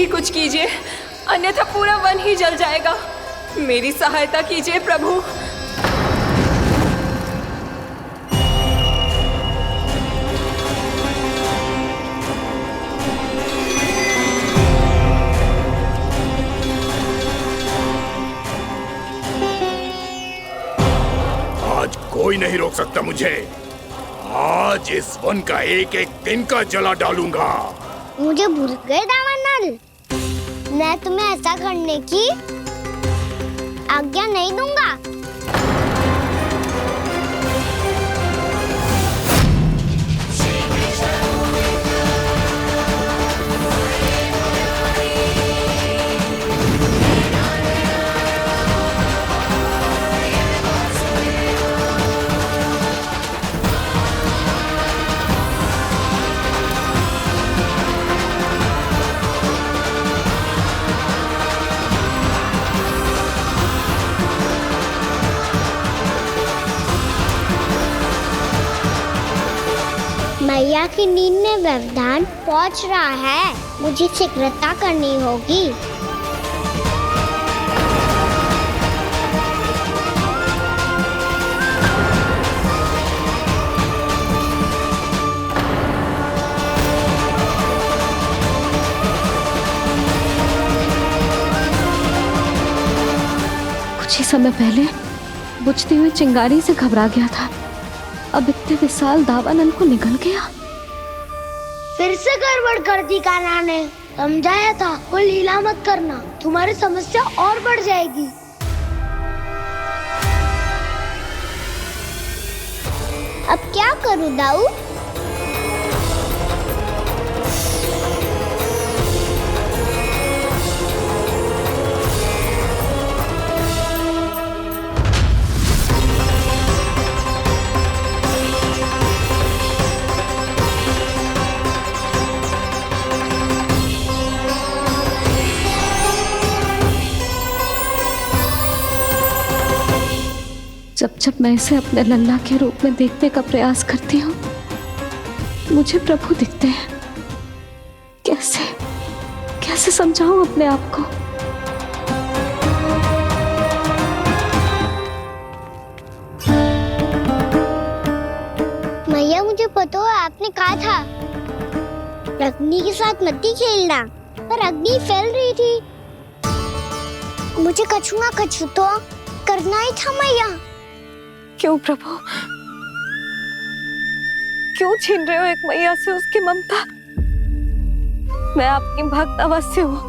कुछ कीजिए, अन्यथा पूरा वन ही जल जाएगा। मेरी सहायता कीजिए प्रभु। आज कोई नहीं रोक सकता मुझे। आज इस वन का एक एक दिन का जला डालूंगा। मुझे भूल गए दावानल, मैं तुम्हें ऐसा करने की आज्ञा नहीं दूंगा। मैया की नींद में व्यवधान पहुंच रहा है, मुझे शीघ्रता करनी होगी। कुछ ही समय पहले बुझती हुई चिंगारी से घबरा गया था, अब इतने विशाल दावानल को निगल गया। फिर से गड़बड़ कर दी कान्हा ने। समझाया था कोई लीला मत करना, तुम्हारी समस्या और बढ़ जाएगी। अब क्या करूं दाऊ? जब जब मैं इसे अपने लल्ला के रूप में देखने का प्रयास करती हूँ, मुझे प्रभु दिखते हैं। कैसे कैसे समझाऊं अपने आप को? मैया मुझे पता है आपने कहा था अग्नि के साथ मत ही खेलना, पर अग्नि फैल रही थी। मुझे कछु ना कछु तो करना ही था मैया। क्यों प्रभु, क्यों छीन रहे हो एक मैया से उसकी ममता? मैं आपकी भक्त अवश्य हूँ,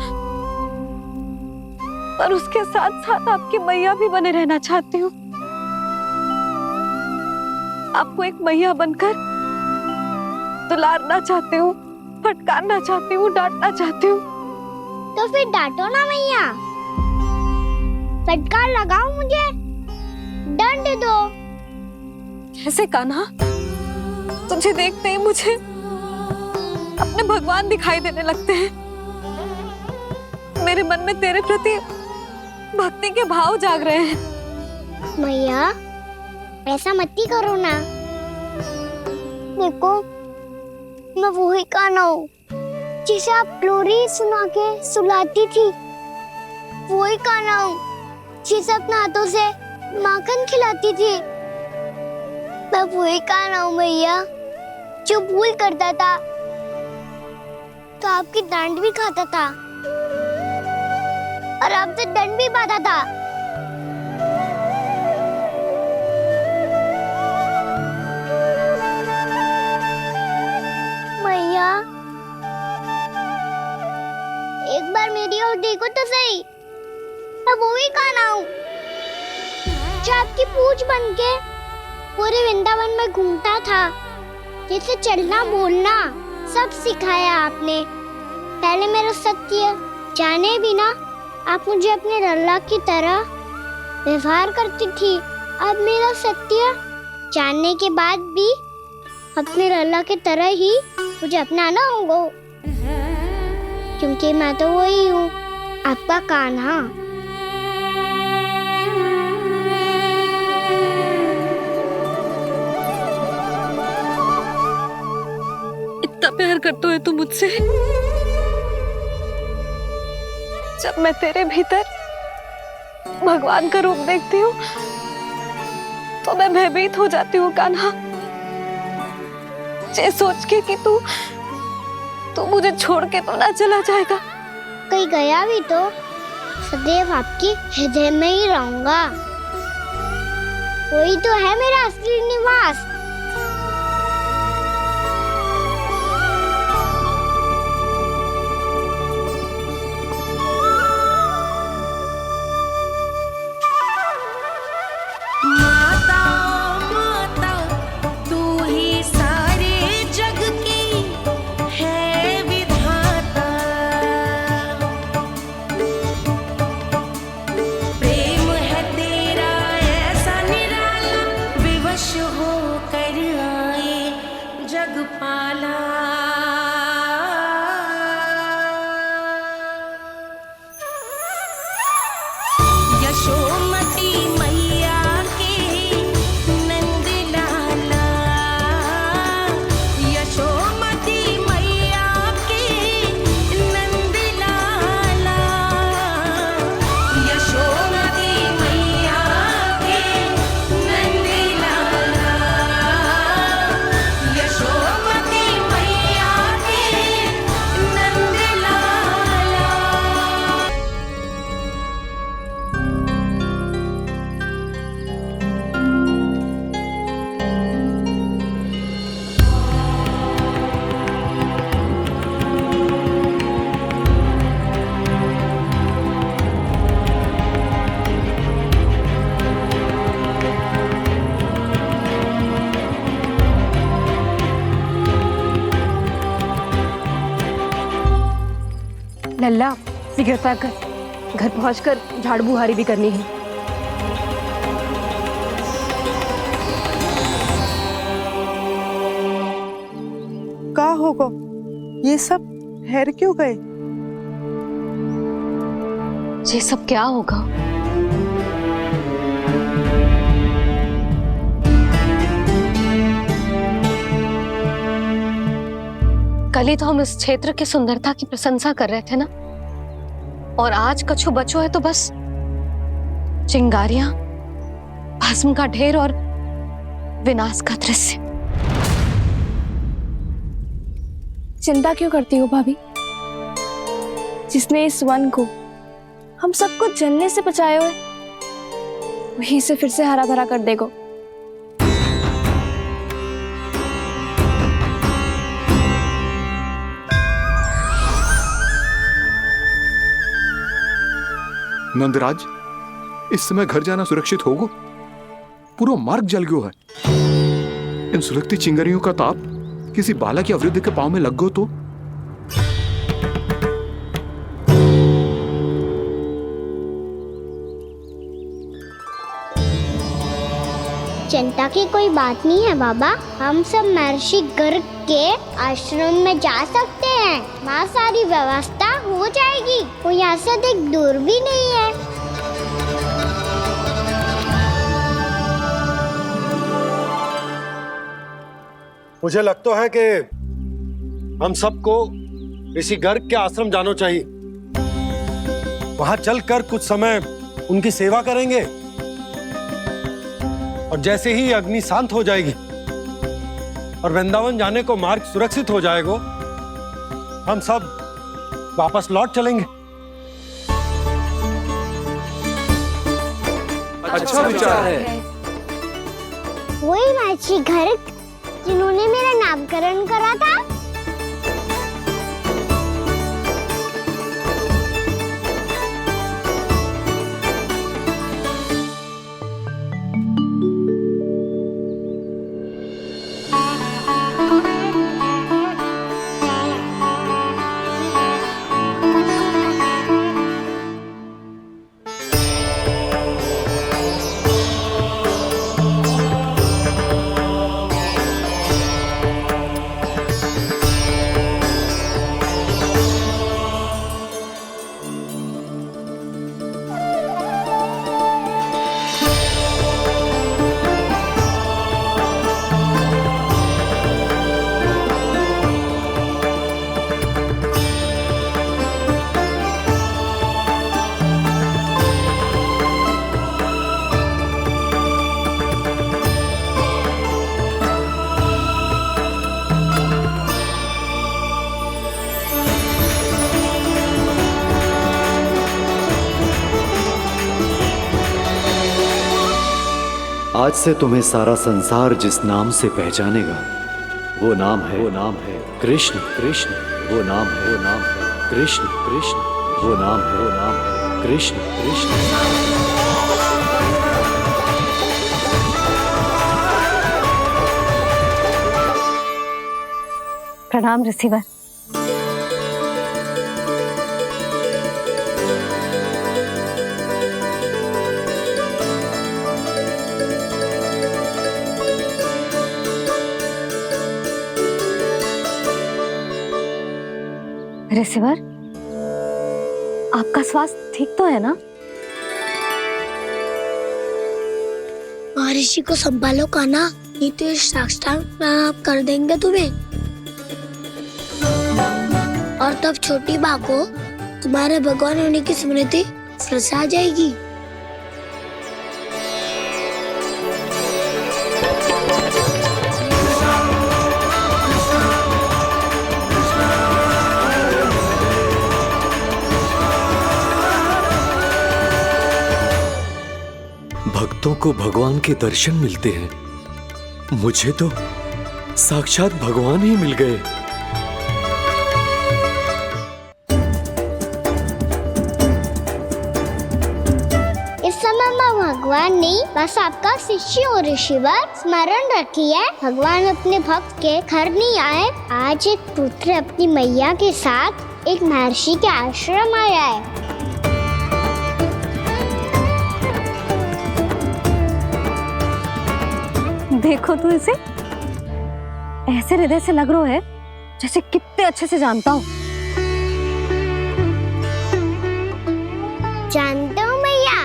पर उसके साथ साथ आपकी मैया भी बने रहना चाहती हूँ। आपको एक मैया बनकर दुलारना चाहती हूँ, फटकारना चाहती हूँ, डांटना चाहती हूँ। तो फिर डांटो ना मैया, फटकार लगाओ, मुझे दंड दो। कैसे कान्हा? तुझे देखते ही मुझे अपने भगवान दिखाई देने लगते हैं। मेरे मन में तेरे प्रति भक्ति के भाव जाग रहे हैं। मैया ऐसा मत ही करो ना। देखो मैं वही कान्हा हूँ जिसे आप लोरी सुना के सुलाती थी। वही कान्हा हूँ जिसे अपने हाथों से माखन खिलाती थी। मैं वही कान्हा हूँ मैया जो भूल करता था तो आपकी डांट भी खाता था और आपसे दंड भी पाता था। मैया एक बार मेरी ओर देखो तो सही। मैं वही कान्हा हूँ जो आपकी पूंछ बनके पूरे वृंदावन में घूमता था। जैसे चलना बोलना सब सिखाया आपने। पहले मेरा सत्य जाने बिना आप मुझे अपने लल्ला की तरह व्यवहार करती थी। अब मेरा सत्य जानने के बाद भी अपने लल्ला की तरह ही मुझे अपनाना होगा, क्योंकि मैं तो वही हूँ, आपका कान्हा। इतना प्यार करते हो तुम मुझसे? जब मैं तेरे भीतर भगवान का रूप देखती हूँ तो मैं भयभीत हो जाती हूँ कान्हा, ये सोच के कि तू मुझे छोड़ के तो ना चला जाएगा। कहीं गया भी तो सदैव आपके हृदय में ही रहूंगा। वही तो है मेरा असली निवास। लल्ला शीघ्रता कर, घर पहुंचकर झाड़ू बुहारी भी करनी है। का होगा? ये सब ठहर क्यों गए? ये सब क्या होगा? कल ही तो हम इस क्षेत्र की सुंदरता की प्रशंसा कर रहे थे ना, और आज कछु बचो है तो बस चिंगारियां, भस्म का ढेर और विनाश का दृश्य। चिंता क्यों करती हो भाभी? जिसने इस वन को हम सबको जलने से बचाए हुए, वही इसे फिर से हरा भरा कर देगा। नंदराज, इस समय घर जाना सुरक्षित होगा? पूरा मार्ग जल गयो है। इन सुलगती चिंगारियों का ताप किसी बालक या वृद्ध के पांव में लग गयो तो? चिंता की कोई बात नहीं है बाबा, हम सब महर्षि गर्ग के आश्रम में जा सकते हैं। वहाँ सारी व्यवस्था हो जाएगी, वो यहाँ से अधिक दूर भी नहीं है। मुझे लगता है कि हम सबको ऋषि गर्ग के आश्रम जाना चाहिए। वहां चलकर कुछ समय उनकी सेवा करेंगे, और जैसे ही अग्नि शांत हो जाएगी और वृंदावन जाने को मार्ग सुरक्षित हो जाएगा, हम सब वापस लौट चलेंगे। अच्छा विचार है। वही महर्षि गर्ग जिन्होंने मेरा नामकरण करा था। आज से तुम्हें सारा संसार जिस नाम से पहचानेगा वो नाम है कृष्ण। कृष्ण वो नाम है कृष्ण। कृष्ण वो नाम है कृष्ण। कृष्ण। प्रणाम रिसीवर। रिसीवर, आपका स्वास्थ्य ठीक तो है ना? महर्षि को संभालो कान्हा, नहीं तो ये साष्टांग प्रणाम कर देंगे तुम्हें। और तब छोटी बा को तुम्हारे भगवान होने की स्मृति फिर से आ जाएगी। भक्तों को भगवान के दर्शन मिलते हैं, मुझे तो साक्षात भगवान ही मिल गए। इस समय मैं भगवान नहीं, बस आपका शिष्य हूँ ऋषिवर। स्मरण रखिए, भगवान अपने भक्त के घर नहीं आए। आज एक पुत्र अपनी मैया के साथ एक महर्षि के आश्रम आया है। देखो तू इसे, ऐसे हृदय से लग रहा है जैसे कितने अच्छे से जानता हूँ। जानते हो मैया,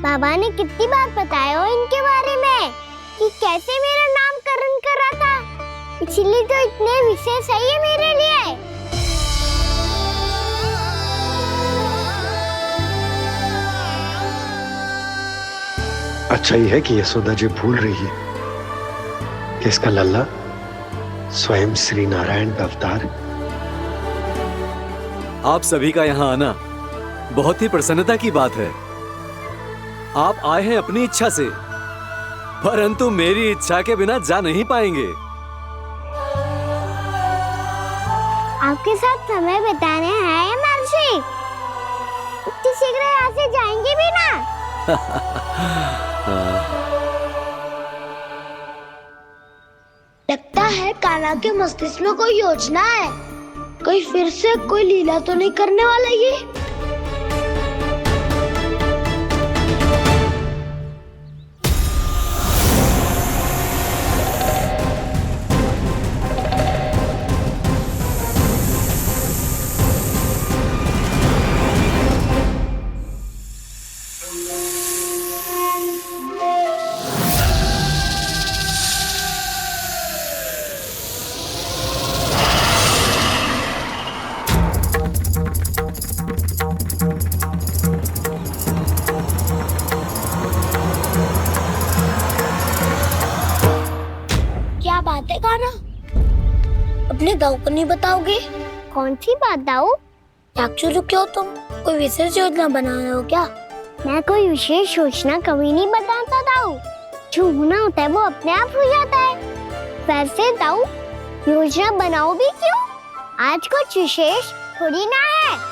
बाबा ने कितनी बार बताया हो इनके बारे में कि कैसे मेरा नामकरण करा था, इसीलिए तो इतने विशेष है ये मेरे लिए। अच्छा ही है कि यशोदा जी भूल रही है कि इसका लल्ला स्वयं श्री नारायण का अवतार। आप सभी का यहाँ आना बहुत ही प्रसन्नता की बात है। आप आए हैं अपनी इच्छा से, परंतु मेरी इच्छा के बिना जा नहीं पाएंगे। आपके साथ समय बिताने हैं महर्षि, इतनी शीघ्र यहाँ से जाएंगे भी ना? लगता है कान्हा के मस्तिष्क में कोई योजना है, कोई फिर से कोई लीला तो नहीं करने वाला ये। क्या बात है कान्हा, अपने दाऊ को नहीं बताओगे? कौन सी बात दाऊ? क्या क्यों तुम कोई विशेष योजना बना रहे हो क्या? मैं कोई विशेष योजना कभी नहीं बताता दाऊ, जो होना होता है वो अपने आप हो जाता है। वैसे दाऊ, योजना बनाओ भी क्यों? आज कुछ विशेष थोड़ी ना है।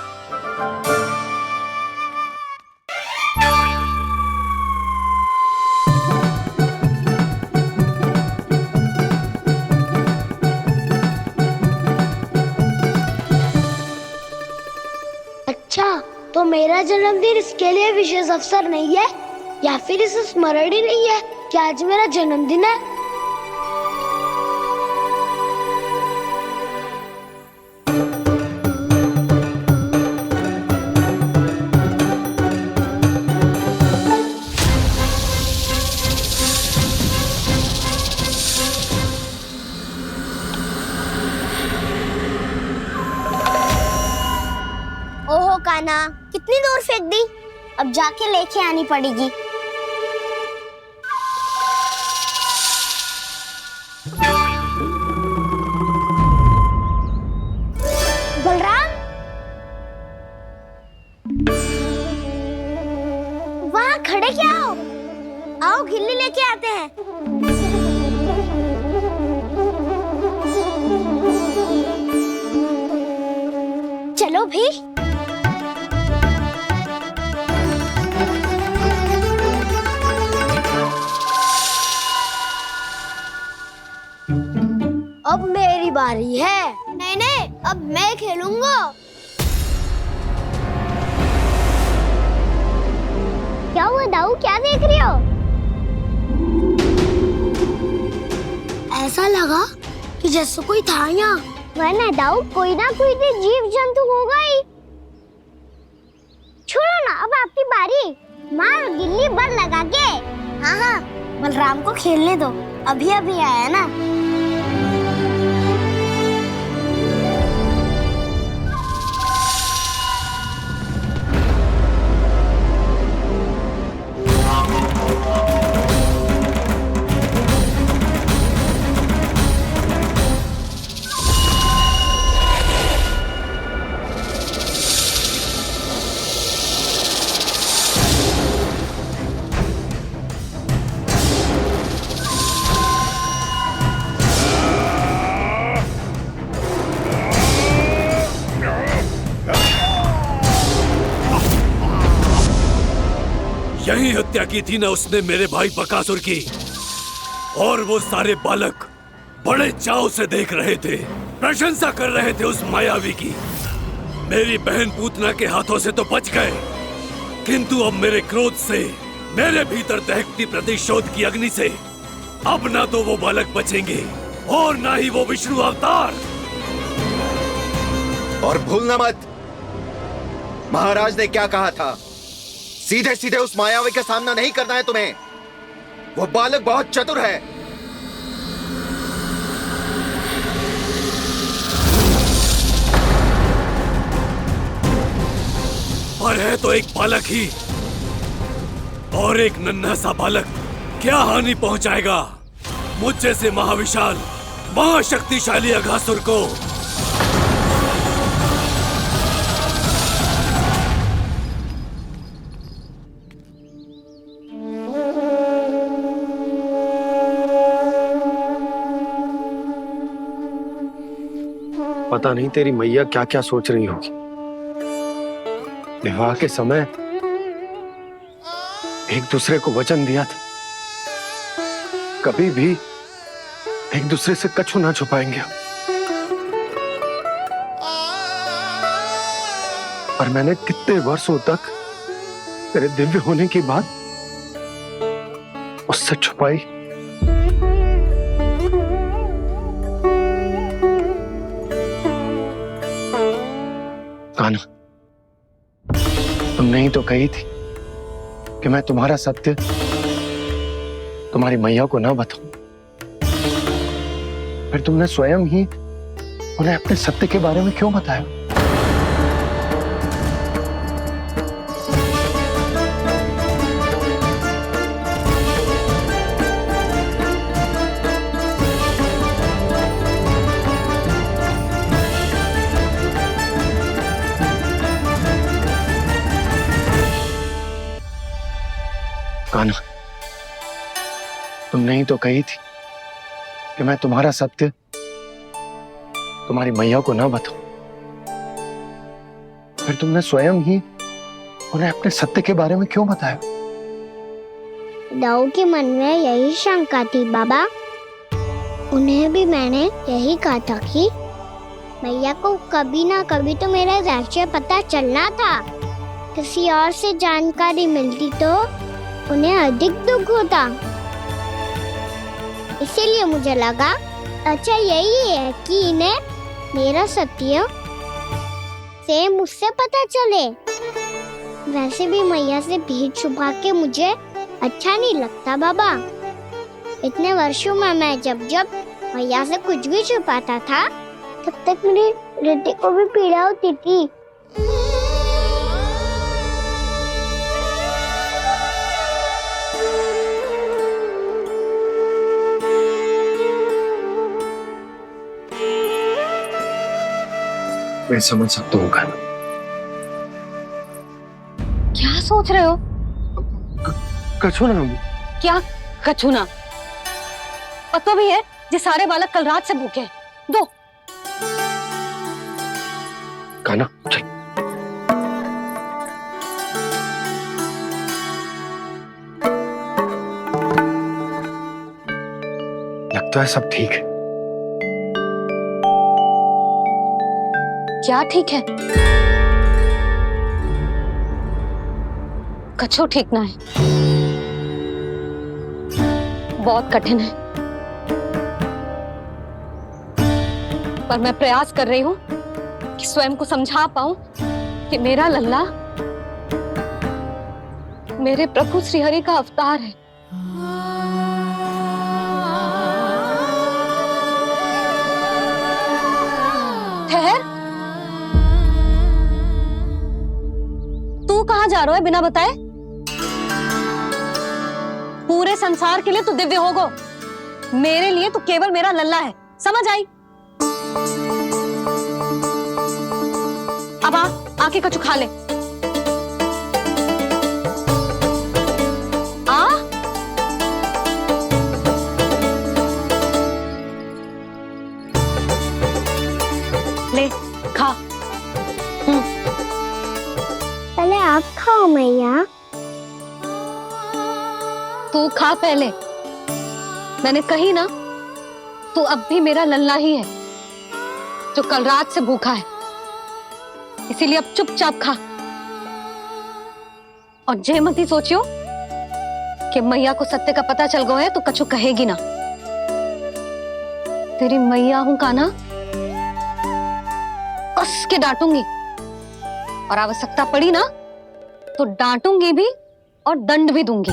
अच्छा, तो मेरा जन्मदिन इसके लिए विशेष अवसर नहीं है, या फिर इसे स्मरण ही नहीं है कि आज मेरा जन्मदिन है? ओहो कान्हा, कितनी दूर फेंक दी, अब जाके लेके आनी पड़ेगी। बलराम, वहाँ खड़े क्या हो? आओ गिल्ली लेके आते हैं। चलो भी। अब मेरी बारी है। नहीं नहीं, अब मैं खेलूंगा। क्या हुआ दाऊ, क्या देख रही हो? ऐसा लगा कि जैसे कोई था यहाँ। वरना दाऊ कोई ना कोई तो जीव जंतु होगा ही। छोड़ो ना, अब आपकी बारी। मार गिल्ली बल लगा के। हाँ हाँ, बलराम को खेलने दो, अभी अभी आया ना। यही हत्या की थी ना उसने मेरे भाई बकासुर की। और वो सारे बालक बड़े चाव से देख रहे थे, प्रशंसा कर रहे थे उस मायावी की। मेरी बहन पूतना के हाथों से तो बच गए, किंतु अब मेरे क्रोध से, मेरे भीतर दहकती प्रतिशोध की अग्नि से अब ना तो वो बालक बचेंगे और ना ही वो विष्णु अवतार। और भूलना मत, महाराज ने क्या कहा था, सीधे सीधे उस मायावी का सामना नहीं करना है तुम्हें। वो बालक बहुत चतुर है। पर है तो एक बालक ही, और एक नन्हा सा बालक क्या हानि पहुंचाएगा मुझ जैसे महाविशाल महाशक्तिशाली अघासुर को। पता नहीं तेरी मैया क्या क्या सोच रही होगी। विवाह के समय एक दूसरे को वचन दिया था, कभी भी एक दूसरे से कछु ना छुपाएंगे। पर मैंने कितने वर्षों तक तेरे दिव्य होने की बात उससे छुपाई। कान्हा, तुमने ही तो कही थी कि मैं तुम्हारा सत्य तुम्हारी मैया को ना बताऊं। फिर तुमने स्वयं ही उन्हें अपने सत्य के बारे में क्यों बताया? कान्हा, तुमने ही तो कही थी कि मैं तुम्हारा सत्य तुम्हारी मैया को ना बताऊं। फिर तुमने स्वयं ही उन्हें अपने सत्य के बारे में क्यों बताया? दाऊ के मन में यही शंका थी बाबा। उन्हें भी मैंने यही कहा था कि मैया को कभी ना कभी तो मेरा रहस्य पता चलना था। किसी और से जानकारी मिलती तो उन्हें अधिक दुख होता। इसीलिए मुझे लगा अच्छा यही है कि इन्हें मेरा सत्य से मुझसे पता चले। वैसे भी मैया से भेद छुपा के मुझे अच्छा नहीं लगता बाबा। इतने वर्षों में मैं जब जब मैया से कुछ भी छुपाता था तब तक मेरी हृदय को भी पीड़ा होती थी। मैं समझ सकता हूँ कान्हा। क्या सोच रहे हो? कछु ना, क्या कछुना? पता भी है ये सारे बालक कल रात से भूखे हैं। दो। कान्हा चल। लगता है सब ठीक है। क्या ठीक है? कछु ठीक ना है, बहुत कठिन है, पर मैं प्रयास कर रही हूं कि स्वयं को समझा पाऊं कि मेरा लल्ला मेरे प्रभु श्रीहरि का अवतार है। ठहर, तू कहां जा रहा है बिना बताए? पूरे संसार के लिए तू दिव्य होगो, मेरे लिए तू केवल मेरा लल्ला है, समझ आई? अब आके कछु खा ले। आ ले खा। पहले आप खाओ मैया। तू खा पहले। मैंने कही ना, तू अब भी मेरा लल्ला ही है जो कल रात से भूखा है, इसीलिए अब चुपचाप खा। और जे मत ही सोचियो कि मैया को सत्य का पता चल गया है तो कछु कहेगी ना। तेरी मैया हूं कान्हा, कस के डांटूंगी, और आवश्यकता पड़ी ना तो डांटूंगी भी और दंड भी दूंगी।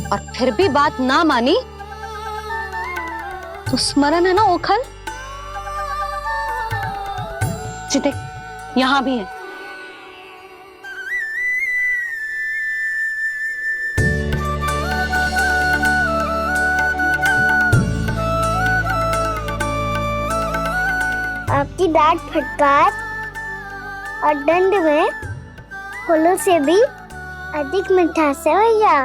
और फिर भी बात ना मानी तो स्मरण है ना ओखल, देख यहां भी है। आपकी डांट फटकार और दंड में फूलों से भी अधिक मिठास है भैया।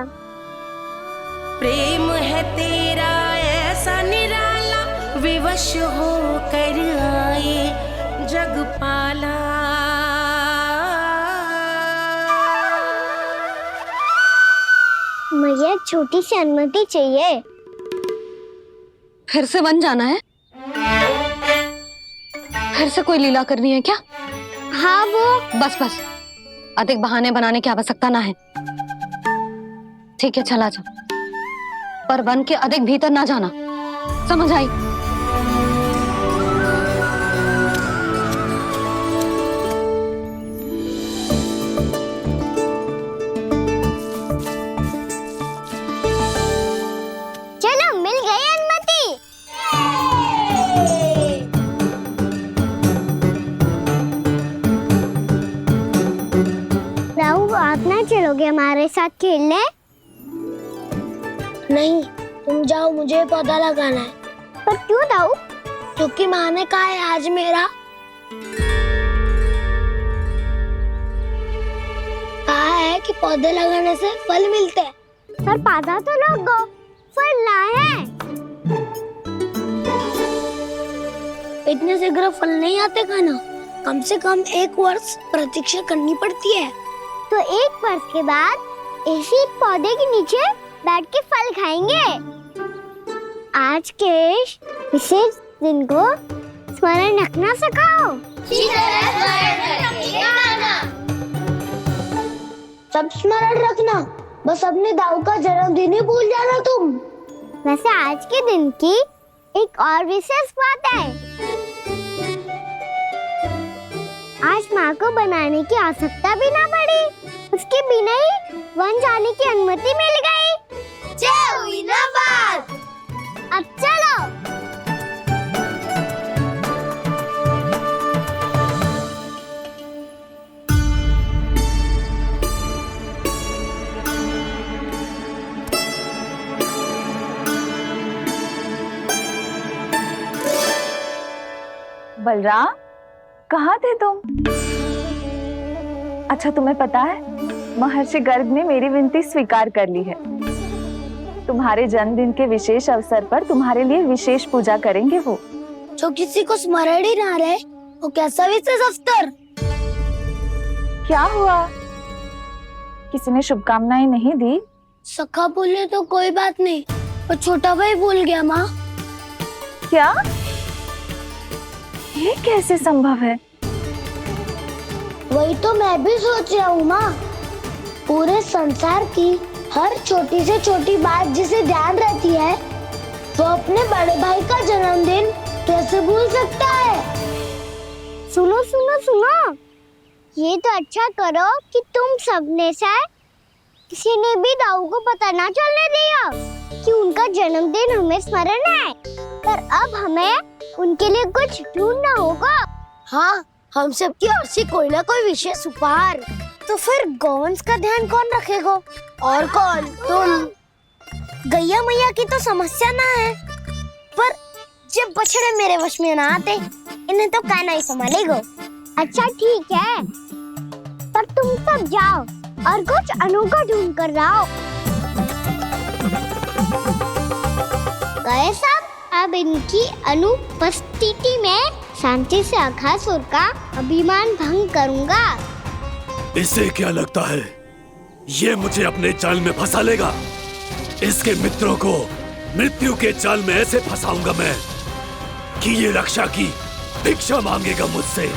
प्रेम है तेरा ऐसा निराला, विवश हो कर आए जगपाला। मुझे छोटी सी अनुमति चाहिए। फिर से वन जाना है? फिर से कोई लीला करनी है क्या? हाँ वो। बस बस, अधिक बहाने बनाने की आवश्यकता ना है। ठीक है चला जा, पर वन के अधिक भीतर ना जाना, समझ आई? चलो मिल गई अनुमति। राहु आप ना चलोगे हमारे साथ खेलने? नहीं, तुम जाओ, मुझे पौधा लगाना है। पर क्यों राहु? क्योंकि माँ ने कहा है आज मेरा कहा है कि पौधे लगाने से फल मिलते हैं। पर पौधा तो लगो, फल ना है। इतने शीघ्र फल नहीं आते कान्हा, कम से कम 1 वर्ष प्रतीक्षा करनी पड़ती है। तो 1 वर्ष के बाद इसी पौधे के नीचे बैठ के फल खाएंगे। आज के विशेष दिन को स्मरण रखना सिखाओ। सब स्मरण रखना, बस अपने दाऊ का जन्मदिन ही भूल जाना तुम। वैसे आज के दिन की एक और विशेष बात है। आज माँ को बनाने की आवश्यकता भी ना पड़ी, उसके बिना ही वन जाने की अनुमति मिल गई। जय हुई ना बात। अब चलो। बलराम, कहाँ थे तुम? अच्छा तुम्हें पता है महर्षि गर्ग ने मेरी विनती स्वीकार कर ली है। तुम्हारे जन्मदिन के विशेष अवसर पर तुम्हारे लिए विशेष पूजा करेंगे वो। जो किसी को स्मरण ही ना रहे वो कैसा विशेष अवसर? क्या हुआ, किसी ने शुभकामनाएं नहीं दी? सखा बोले तो कोई बात नहीं, पर छोटा भाई भूल गया माँ। क्या? ये कैसे संभव है? वही तो मैं भी सोच रहा हूँ माँ। पूरे संसार की हर छोटी से छोटी बात जिसे ध्यान रहती है, वो अपने बड़े भाई का जन्मदिन कैसे भूल सकता है? सुनो सुनो सुनो, ये तो अच्छा करो कि तुम सबने से किसी ने भी दाऊ को पता ना चलने दिया कि उनका जन्मदिन हमें स्मरण है। पर अब हमें उनके लिए कुछ ढूंढना होगा। हाँ, हम सबकी ओर से कोई ना कोई विशेष उपहार। तो फिर गौंस का ध्यान कौन रखेगा? और कौन? तुम। गैया मैया की तो समस्या ना है, पर जब बछड़े मेरे वश में ना आते, इन्हें तो कान्हा ही संभालेगा। अच्छा ठीक है, पर तुम सब जाओ और कुछ अनोखा ढूंढ कर लाओ। गए सब? अब इनकी अनुपस्थिति में शांति से अघासुर का अभिमान भंग करूंगा। इसे क्या लगता है ये मुझे अपने जाल में फंसा लेगा? इसके मित्रों को मृत्यु के जाल में ऐसे फंसाऊंगा मैं कि ये रक्षा की भिक्षा मांगेगा मुझसे।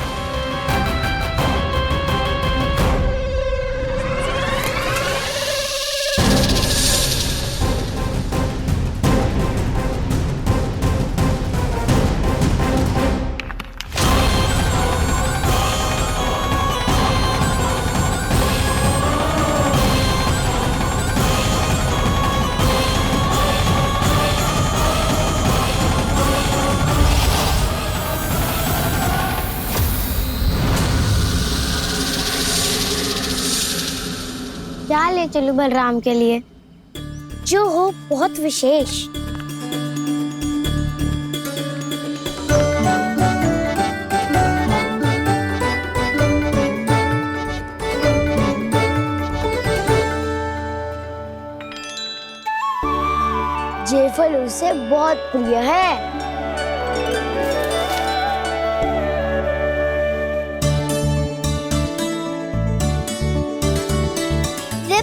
क्या ले चलूं बलराम के लिए जो हो बहुत विशेष? ये फल उसे बहुत प्रिय है।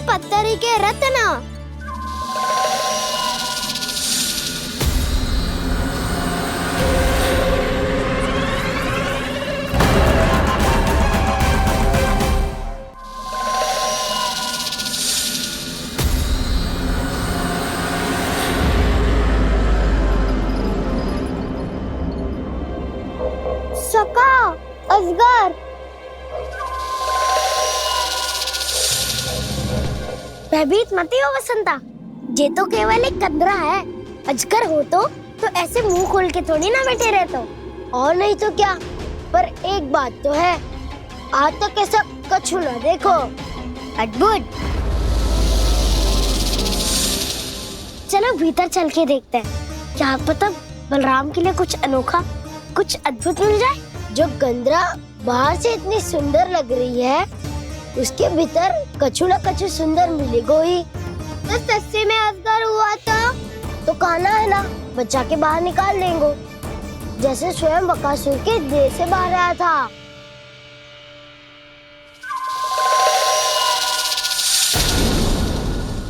पत्थरी के रत्न। सका, अजगर। भयभीत मत हो वसंता, ये तो केवल एक कंदरा है। अजगर हो तो ऐसे मुंह खोल के थोड़ी ना बैठे रहते हो। और नहीं तो क्या, पर एक बात तो है, आज तक ऐसा कछु ना देखो। अद्भुत। चलो भीतर चल के देखते हैं, क्या पता बलराम के लिए कुछ अनोखा, कुछ अद्भुत मिल जाए। जो गंदरा बाहर से इतनी सुंदर लग रही है, उसके भीतर कछु न कछु सुंदर मिलेगा ही। तो सच्चे में अजगर हुआ तो कान्हा है ना, बच्चा के बाहर निकाल लेंगे, जैसे स्वयं बकासुर के देह से बाहर आया था।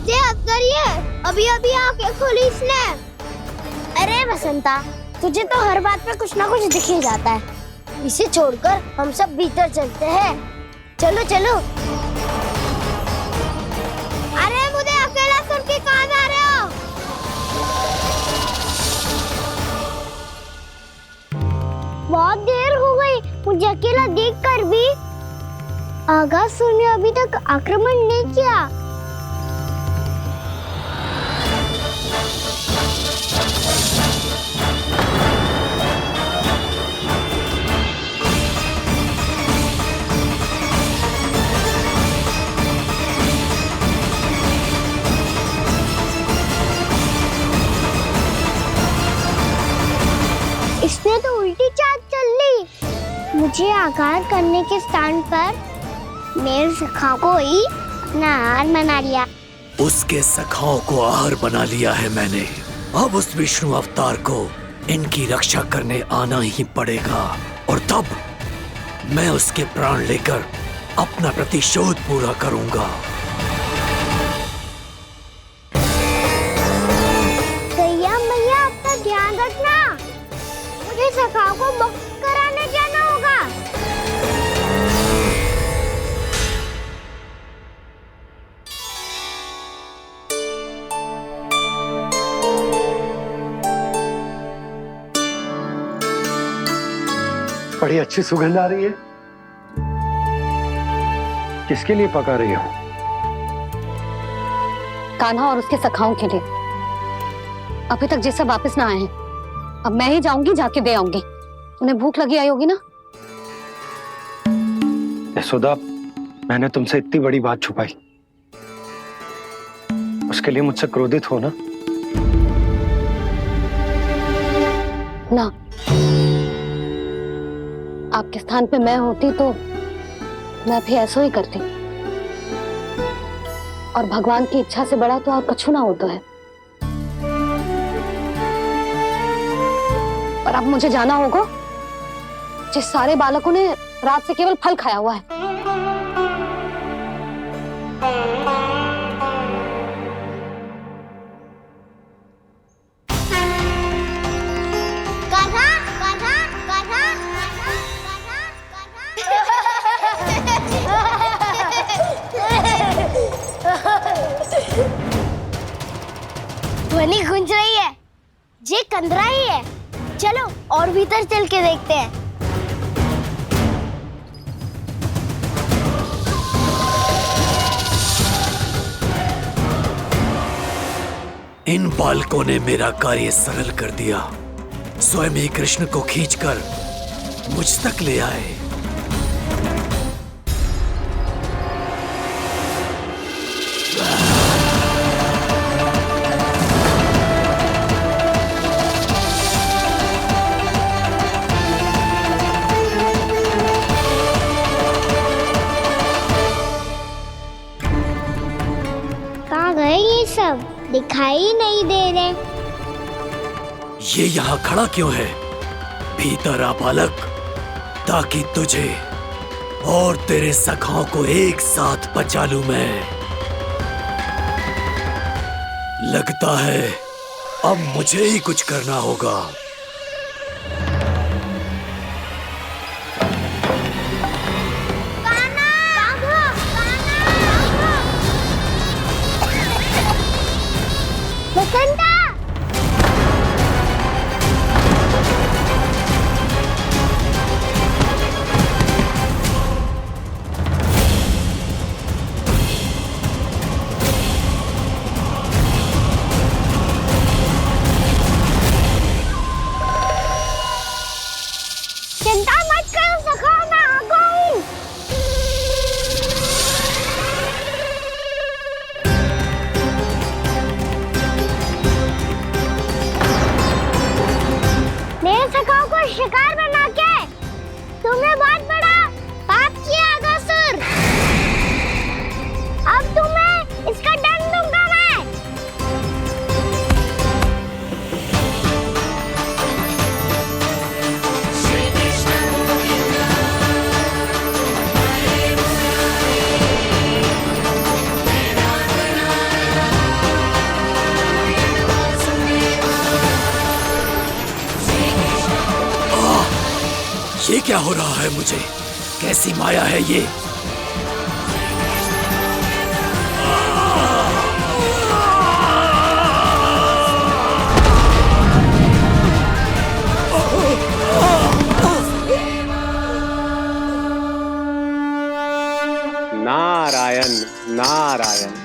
ये अजगर ही है, अभी अभी आंखें खोली इसने। अरे वसंता, तुझे तो हर बात में कुछ ना कुछ दिख ही जाता है। इसे छोड़कर हम सब भीतर चलते हैं। चलो चलो। अरे मुझे अकेला सुन के कहाँ जा रहे हो? बहुत देर हो गई मुझे अकेला देखकर भी। अघासुर ने अभी तक आक्रमण नहीं किया। इसने तो उल्टी चाल चल ली। मुझे आघात करने के स्थान पर मेरे सखा को ही अपना आहार बना लिया। उसके सखाओं को आहार बना लिया है मैंने। अब उस विष्णु अवतार को इनकी रक्षा करने आना ही पड़ेगा, और तब मैं उसके प्राण लेकर अपना प्रतिशोध पूरा करूंगा। गैया मैया अपना ध्यान रखना, मुझे सखाओं को मुक्त कराने जाना होगा। बड़ी अच्छी सुगंध आ रही है। किसके लिए पका रही हो? कान्हा और उसके सखाओं के लिए। अभी तक जैसे वापस ना आए हैं, अब मैं ही जाऊंगी, जाके दे आऊंगी। उन्हें भूख लगी आई होगी ना। यशोदा, मैंने तुमसे इतनी बड़ी बात छुपाई, उसके लिए मुझसे क्रोधित हो ना? ना, आपके स्थान पे मैं होती तो मैं भी ऐसा ही करती। और भगवान की इच्छा से बड़ा तो और कछु ना होता है। और अब मुझे जाना होगा। जिस सारे बालकों ने रात से केवल फल खाया हुआ है। कान्हा, कान्हा, कान्हा, ध्वनि गूंज रही है, ये कंदरा ही है। चलो और भीतर चल के देखते हैं। इन बालकों ने मेरा कार्य सरल कर दिया। स्वयं ही कृष्ण को खींचकर मुझ तक ले आए। कहाँ गए ये सब? दिखाई नहीं दे रहे। ये यहाँ खड़ा क्यों है? भीतर आ बालक, ताकि तुझे और तेरे सखाओं को एक साथ बचा लूं मैं। लगता है अब मुझे ही कुछ करना होगा। बसंता! चिंता मत करो सखा, मैं आ गई। मेरे सखाओं को शिकार बना के तुमने बहुत बड़ा पाप किया अगासुर। अब तुम्हें इसका दंड दूंगा मैं। ये क्या हो रहा है मुझे? कैसी माया है ये? नारायण नारायण।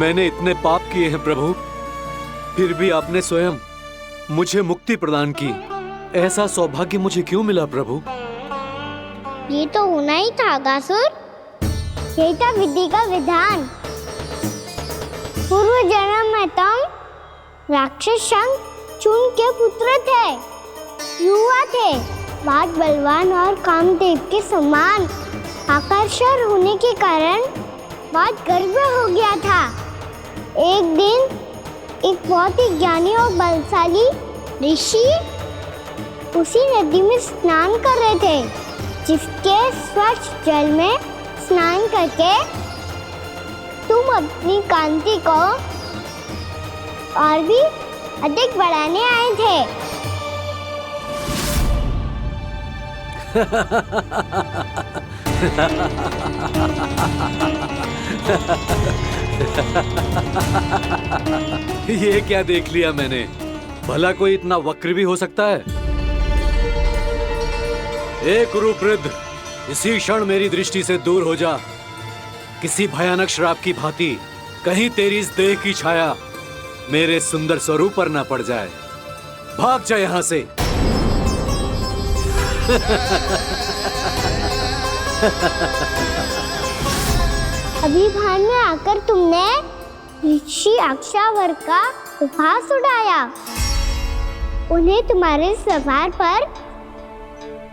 मैंने इतने पाप किए हैं प्रभु, फिर भी आपने स्वयं मुझे मुक्ति प्रदान की। ऐसा सौभाग्य मुझे क्यों मिला प्रभु? ये तो होना ही था अगासुर। यही था विधि का विधान। पूर्व जन्म में तुम राक्षस शंखचूड़ के पुत्र थे, युवा थे, बहुत बलवान और कामदेव के समान। आकर्षण होने के कारण बहुत गर्व हो गया था। एक दिन एक बहुत ही ज्ञानी और बलशाली ऋषि उसी नदी में स्नान कर रहे थे, जिसके स्वच्छ जल में स्नान करके तुम अपनी कांति को और भी अधिक बढ़ाने आए थे। ये क्या देख लिया मैंने? भला कोई इतना वक्र भी हो सकता है? एक कुरुवृद्ध, इसी क्षण मेरी दृष्टि से दूर हो जा। किसी भयानक श्राप की भांति कहीं तेरी इस देह की छाया मेरे सुंदर स्वरूप पर न पड़ जाए। भाग जा यहाँ से। अभी भान में आकर तुमने ऋषि अक्षावर का उपहास उड़ाया। उन्हें तुम्हारे व्यवहार पर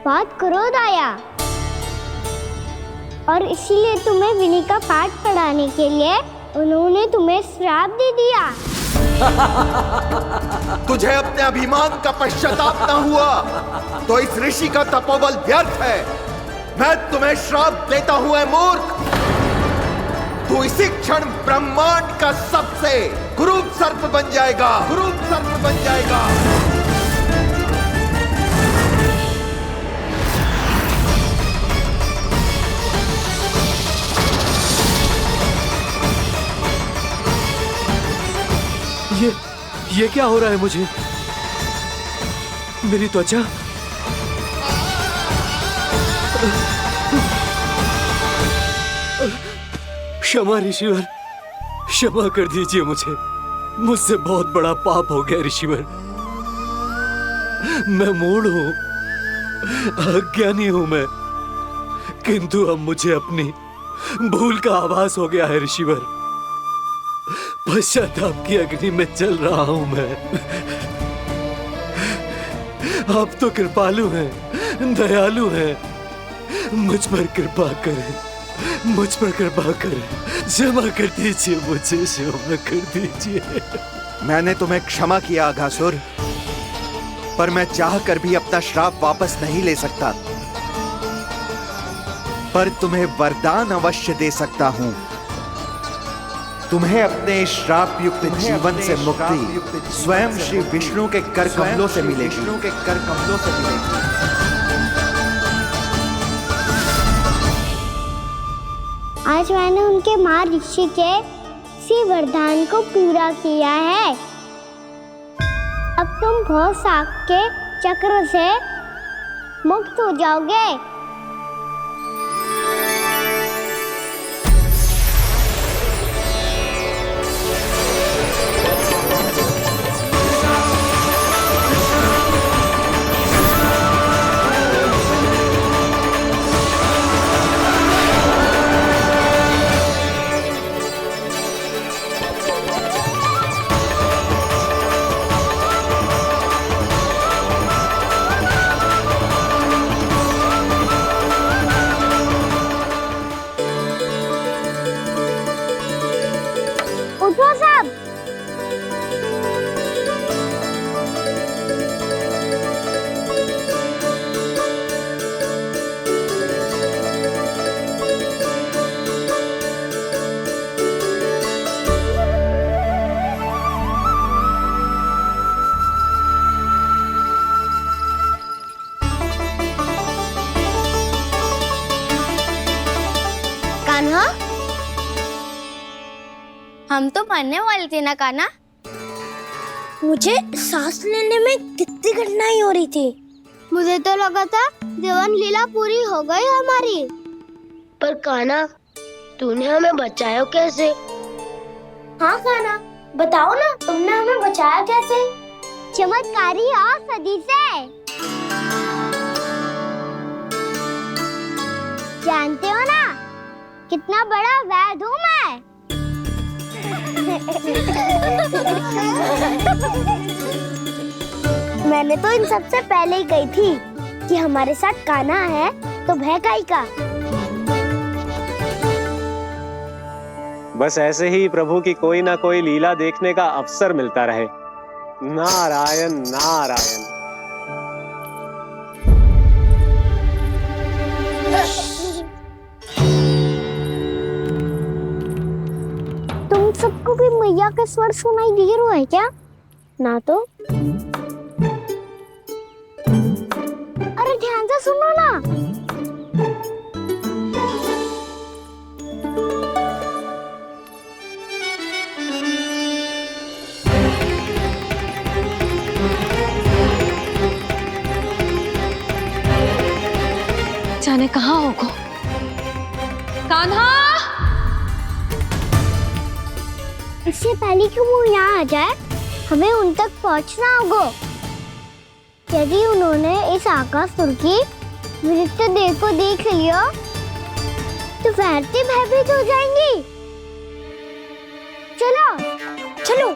बहुत क्रोध आया और इसीलिए तुम्हें विधि का पाठ पढ़ाने के लिए उन्होंने तुम्हें श्राप दे दिया। तुझे अपने अभिमान का पश्चाताप न हुआ तो इस ऋषि का तपोबल व्यर्थ है। मैं तुम्हें श्राप देता हूं ऐ मूर्ख। तू इसी क्षण ब्रह्मांड का सबसे कुरूप सर्प बन जाएगा, कुरूप सर्प बन जाएगा। ये क्या हो रहा है मुझे? मेरी त्वचा क्षमा ऋषिवर, क्षमा कर दीजिए मुझे। मुझसे बहुत बड़ा पाप हो गया ऋषिवर। मैं मूढ़ हूं, अज्ञानी हूं मैं, किंतु अब मुझे अपनी भूल का आभास हो गया है ऋषिवर। पश्चाताप की अग्नि में जल रहा हूं मैं। आप तो कृपालु हैं, दयालु हैं। मुझ पर कृपा करें, मुझ पर कृपा करें। क्षमा कर दीजिए मुझे, क्षमा कर दीजिए। मैंने तुम्हें क्षमा किया अघासुर, पर मैं चाहकर भी अपना श्राप वापस नहीं ले सकता। पर तुम्हें वरदान अवश्य दे सकता हूं। तुम्हें अपने श्राप युक्त जीवन से मुक्ति स्वयं श्री विष्णु के कर कमलों से मिलेगी, विष्णु के कर कमलों से मिलेगी। आज मैंने उनके मां ऋषि के इसी वरदान को पूरा किया है। अब तुम भव साग के चक्र से मुक्त हो जाओगे। उठो सब। कान्हा, हम तो मरने वाले थे ना कान्हा। मुझे सांस लेने में कितनी कठिनाई हो रही थी। मुझे तो लगा था जीवन लीला पूरी हो गई हमारी। पर कान्हा, तूने हमें बचाया कैसे? हाँ खाना, बताओ ना तुमने हमें बचाया कैसे? चमत्कारी औषधि से। जानते हो ना कितना बड़ा वैद्य हूँ मैं। मैंने तो इन सबसे पहले ही कही थी कि हमारे साथ कान्हा है तो भय काई का। बस ऐसे ही प्रभु की कोई ना कोई लीला देखने का अवसर मिलता रहे। नारायण नारायण। तुम सबको भी मैया का स्वर सुनाई दे रहा है क्या? ना तो। अरे ध्यान से सुनो ना। जाने कहाँ होगो? कान्हा! इससे पहले कि वो यहाँ आ जाए हमें उन तक पहुँचना होगा। यदि उन्होंने इस आकासुर की नृत्य देह को देख लिया तो वैरती भयभीत हो जाएंगी। चलो चलो।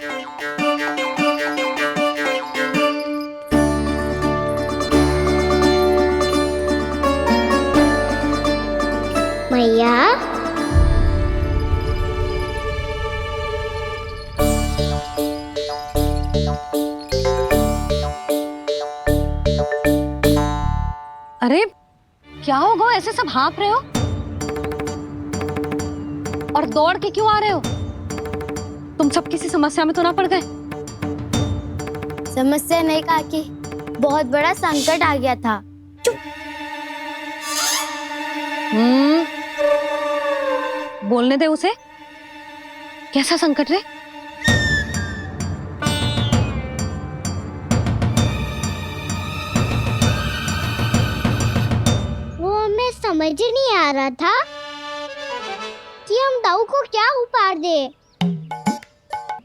मैया अरे क्या होगा, ऐसे सब हाँप रहे हो और दौड़ के क्यों आ रहे हो? तुम सब किसी समस्या में तो ना पड़ गए? समस्या नहीं काकी, बहुत बड़ा संकट आ गया था। बोलने दे उसे। कैसा संकट रे? वो हमें समझ नहीं आ रहा था कि हम दाऊ को क्या उपहार दे।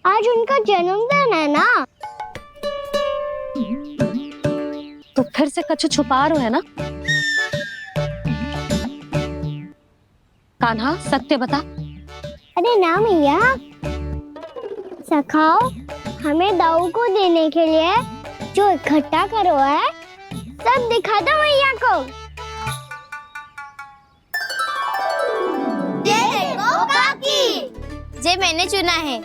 आज उनका जन्मदिन है ना। तो फिर से कछु छुपा रहे हो है ना? कान्हा सत्य बता। अरे ना मैया, सखाओ हमें दाऊ को देने के लिए जो इकट्ठा करो है सब दिखा दो मैया को। ये देखो काकी, जे मैंने चुना है।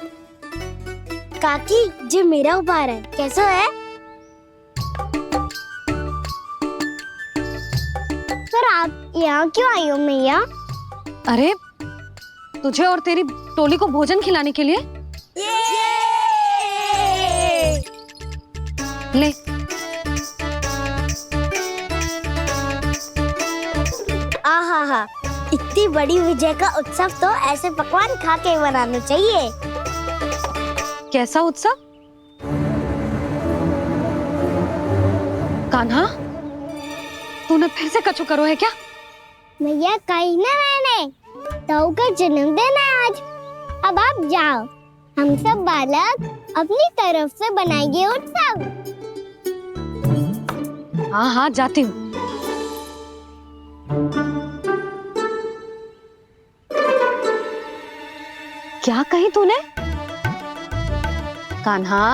काकी जे मेरा उपहार है, कैसा है? पर आप यहाँ क्यों आई हो मैया? अरे तुझे और तेरी टोली को भोजन खिलाने के लिए। ले। आहा, इतनी बड़ी विजय का उत्सव तो ऐसे पकवान खा के मनाना चाहिए। कैसा उत्सव? कान्हा तूने फिर से कछु करो है क्या? मैया कही ना मैंने, दाऊ का जन्मदिन है आज। अब आप जाओ, हम सब बालक अपनी तरफ से बनाएंगे उत्सव। हाँ हाँ जाती हूँ। क्या कही तूने? कान्हा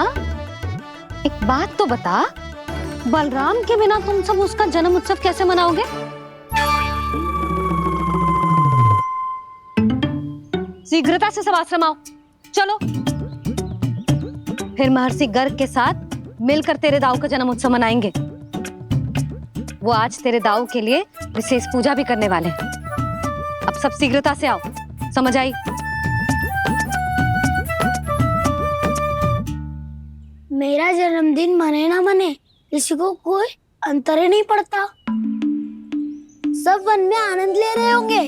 एक बात तो बता, बलराम के बिना तुम सब उसका जन्म उत्सव कैसे मनाओगे? शीघ्रता से सब आश्रम आओ, चलो। फिर महर्षि गर्ग के साथ मिलकर तेरे दाऊ का जन्म उत्सव मनाएंगे। वो आज तेरे दाऊ के लिए विशेष पूजा भी करने वाले हैं। अब सब शीघ्रता से आओ, समझ आई? मेरा जन्मदिन मने ना मने, किसी को कोई अंतर ही नहीं पड़ता। सब वन में आनंद ले रहे होंगे।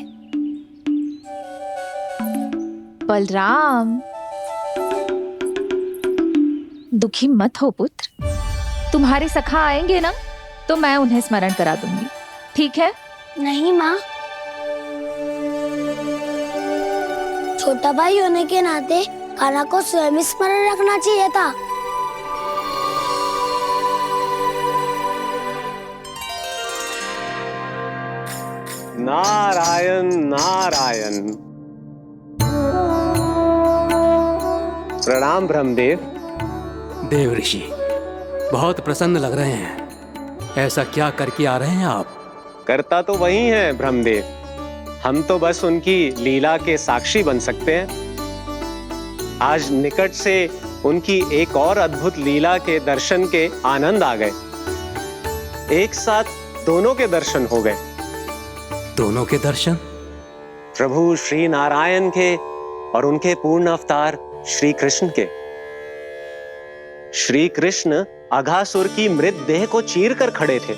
बलराम दुखी मत हो पुत्र, तुम्हारे सखा आएंगे ना तो मैं उन्हें स्मरण करा दूंगी, ठीक है? नहीं माँ, छोटा भाई होने के नाते कान्हा को स्वयं स्मरण रखना चाहिए था। नारायण नारायण। प्रणाम ब्रह्मदेव। देव ऋषि, बहुत प्रसन्न लग रहे हैं। ऐसा क्या करके आ रहे हैं आप? करता तो वही है ब्रह्मदेव, हम तो बस उनकी लीला के साक्षी बन सकते हैं। आज निकट से उनकी एक और अद्भुत लीला के दर्शन के आनंद आ गए। एक साथ दोनों के दर्शन हो गए। दोनों के दर्शन? प्रभु श्री नारायण के और उनके पूर्ण अवतार श्री कृष्ण के। श्री कृष्ण अघासुर की मृत देह को चीर कर खड़े थे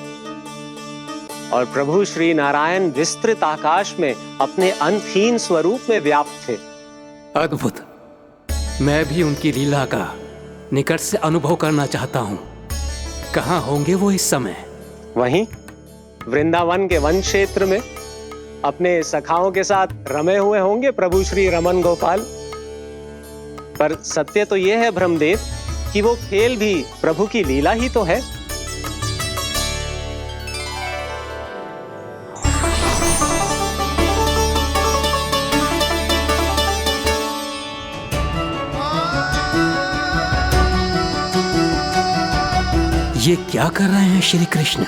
और प्रभु श्री नारायण विस्तृत आकाश में अपने अंतहीन स्वरूप में व्याप्त थे। अद्भुत। मैं भी उनकी लीला का निकट से अनुभव करना चाहता हूं। कहां होंगे वो इस समय? वहीं वृंदावन के वन क्षेत्र में अपने सखाओं के साथ रमे हुए होंगे प्रभु श्री रमन गोपाल। पर सत्य तो यह है ब्रह्मदेव कि वो खेल भी प्रभु की लीला ही तो है। ये क्या कर रहे हैं श्री कृष्ण?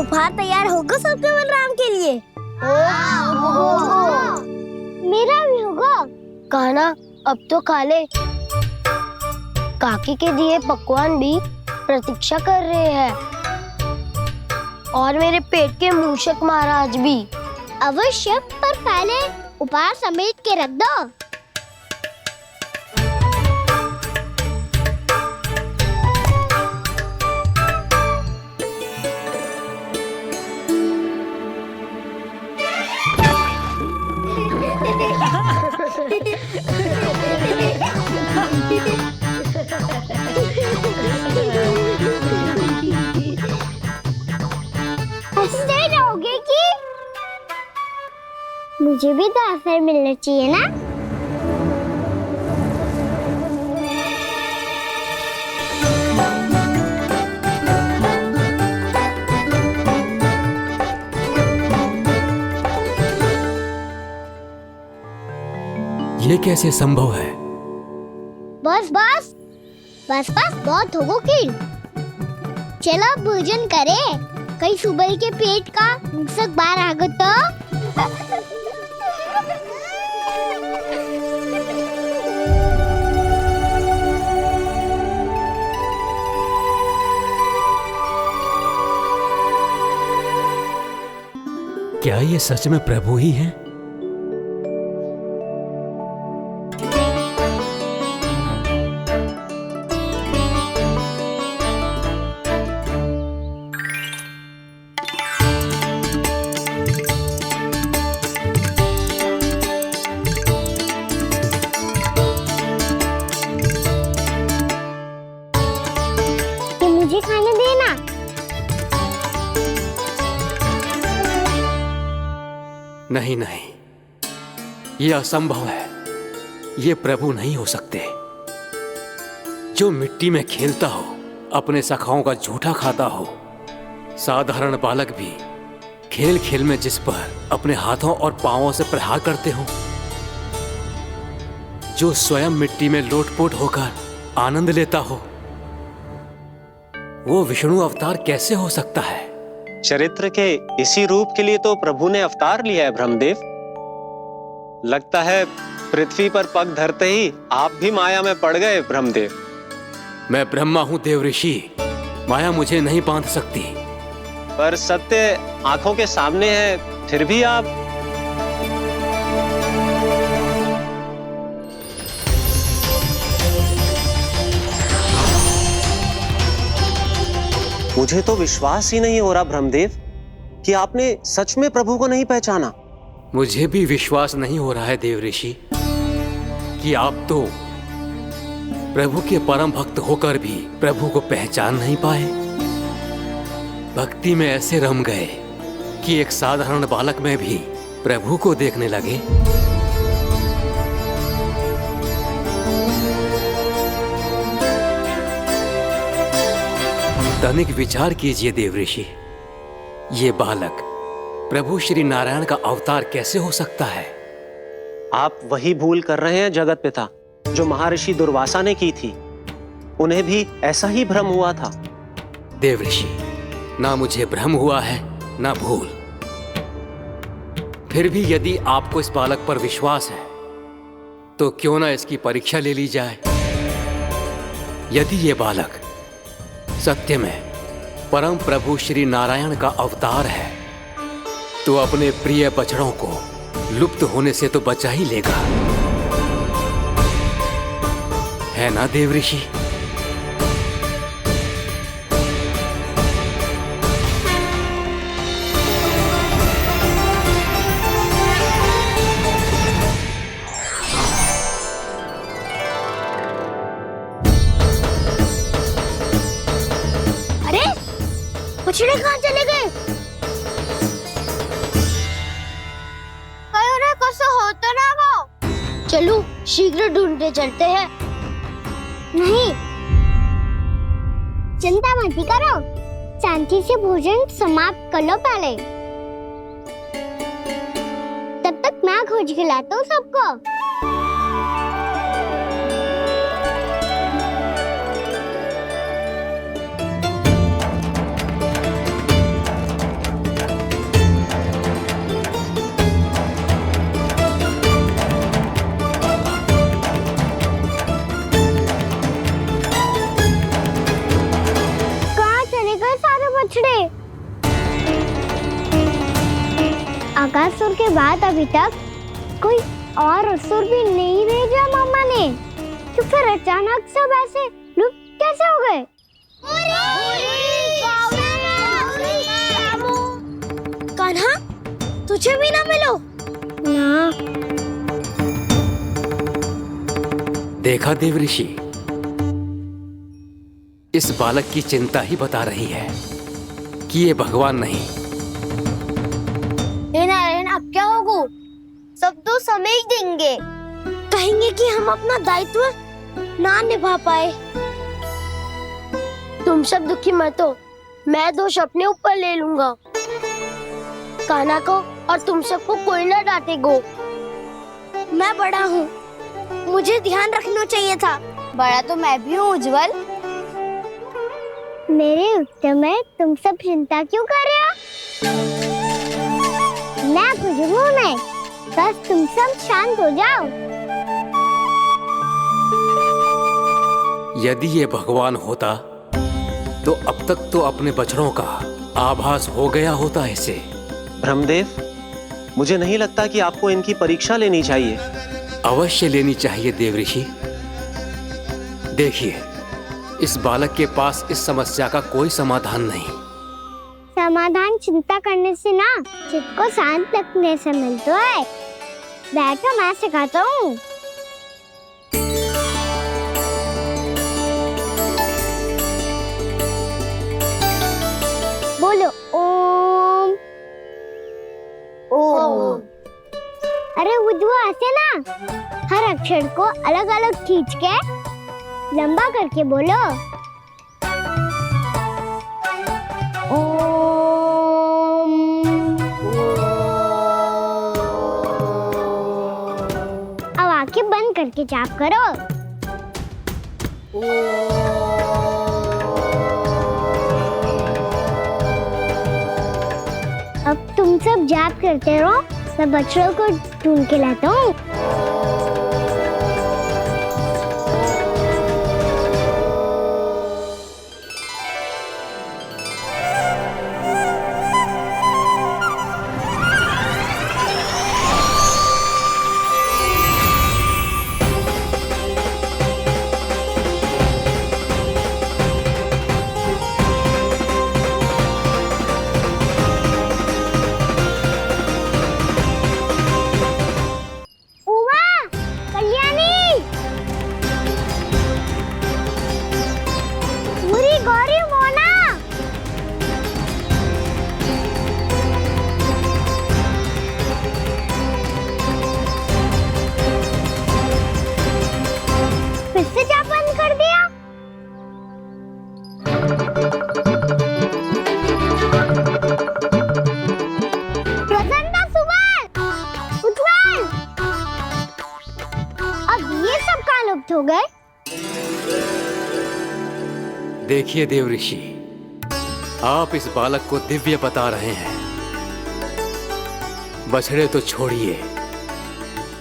उपहार तैयार होगा सबके बलराम के लिए। मेरा भी होगा। कान्हा अब तो खा ले। काकी के दिए पकवान भी प्रतीक्षा कर रहे हैं और मेरे पेट के मूषक महाराज भी। अवश्य, पर पहले उपहार समेट के रख दो। हंसते रहोगे कि? मुझे भी तो अवसर मिलना चाहिए ना। ये कैसे संभव है? बस बस बस बस बहुत हो गई। चलो भोजन करें। कहीं सुबह के पेट का मूषक बाहर आ गया तो। क्या ये सच में प्रभु ही हैं? मुझे खाने देना। नहीं नहीं, ये असंभव है। ये प्रभु नहीं हो सकते। जो मिट्टी में खेलता हो, अपने सखाओं का झूठा खाता हो, साधारण बालक भी खेल खेल में जिस पर अपने हाथों और पांवों से प्रहार करते हो, जो स्वयं मिट्टी में लोटपोट होकर आनंद लेता हो, वो विष्णु अवतार कैसे हो सकता है? चरित्र के इसी रूप के लिए तो प्रभु ने अवतार लिया है ब्रह्मदेव। लगता है पृथ्वी पर पग धरते ही आप भी माया में पड़ गए ब्रह्मदेव। मैं ब्रह्मा हूं देव ऋषि, माया मुझे नहीं बांध सकती। पर सत्य आंखों के सामने है, फिर भी आप। मुझे तो विश्वास ही नहीं हो रहा ब्रह्मदेव कि आपने सच में प्रभु को नहीं पहचाना। मुझे भी विश्वास नहीं हो रहा है देव ऋषि कि आप तो प्रभु के परम भक्त होकर भी प्रभु को पहचान नहीं पाए। भक्ति में ऐसे रम गए कि एक साधारण बालक में भी प्रभु को देखने लगे। तनिक विचार कीजिए देवऋषि, ये बालक प्रभु श्री नारायण का अवतार कैसे हो सकता है? आप वही भूल कर रहे हैं जगत पिता जो महर्षि दुर्वासा ने की थी। उन्हें भी ऐसा ही भ्रम हुआ था। देवऋषि, ना मुझे भ्रम हुआ है ना भूल। फिर भी यदि आपको इस बालक पर विश्वास है तो क्यों ना इसकी परीक्षा ले ली जाए। यदि ये बालक सत्य में परम प्रभु श्री नारायण का अवतार है तो अपने प्रिय बछड़ों को लुप्त होने से तो बचा ही लेगा, है ना देवऋषि? अरे बछड़े कहाँ चले गए? हो तो ना वो। चलो शीघ्र ढूंढते चलते हैं। नहीं, चिंता मत करो, शांति से भोजन समाप्त कर लो पहले। तब तक मैं खोज के लाता हूँ सबको। आकासुर के बाद अभी तक कोई और असुर भी नहीं भेजा मामा ने, तो फिर अचानक सब ऐसे लुप्त कैसे हो गए? कान्हा, तुझे भी ना मिलो ना। देखा देवऋषि, इस बालक की चिंता ही बता रही है कि ये भगवान नहीं। नारायण, अब क्या होगा? सब तो समझ देंगे, कहेंगे कि हम अपना दायित्व ना निभा पाए। तुम सब दुखी मत हो, मैं दोष अपने ऊपर ले लूंगा। कान्हा को और तुम सबको कोई ना डांटेगो। मैं बड़ा हूँ, मुझे ध्यान रखना चाहिए था। बड़ा तो मैं भी हूँ उज्जवल। मेरे उत्तर में तुम सब चिंता क्यों कर रहे हो? मैं बुझूंगा नहीं, बस तुम सब शांत हो जाओ। यदि ये भगवान होता तो अब तक तो अपने बछड़ों का आभास हो गया होता इसे। ब्रह्मदेव, मुझे नहीं लगता कि आपको इनकी परीक्षा लेनी चाहिए। अवश्य लेनी चाहिए देवऋषि। देखिए, इस बालक के पास इस समस्या का कोई समाधान नहीं। समाधान चिंता करने से ना, चित्त को शांत रखने से मिलता है। बैठो, मैं सिखाता हूँ। बोलो ओम। ओम। अरे उद्भव, ऐसे ना हर अक्षर को अलग अलग खींच के लंबा करके बोलो। अब आंखें बंद करके जाप करो। अब तुम सब जाप करते रहो, मैं बच्चों को ढूंढ के लाता हूँ। साबित हो गए। देखिए देव ऋषि, आप इस बालक को दिव्य बता रहे हैं। बछड़े तो छोड़िए,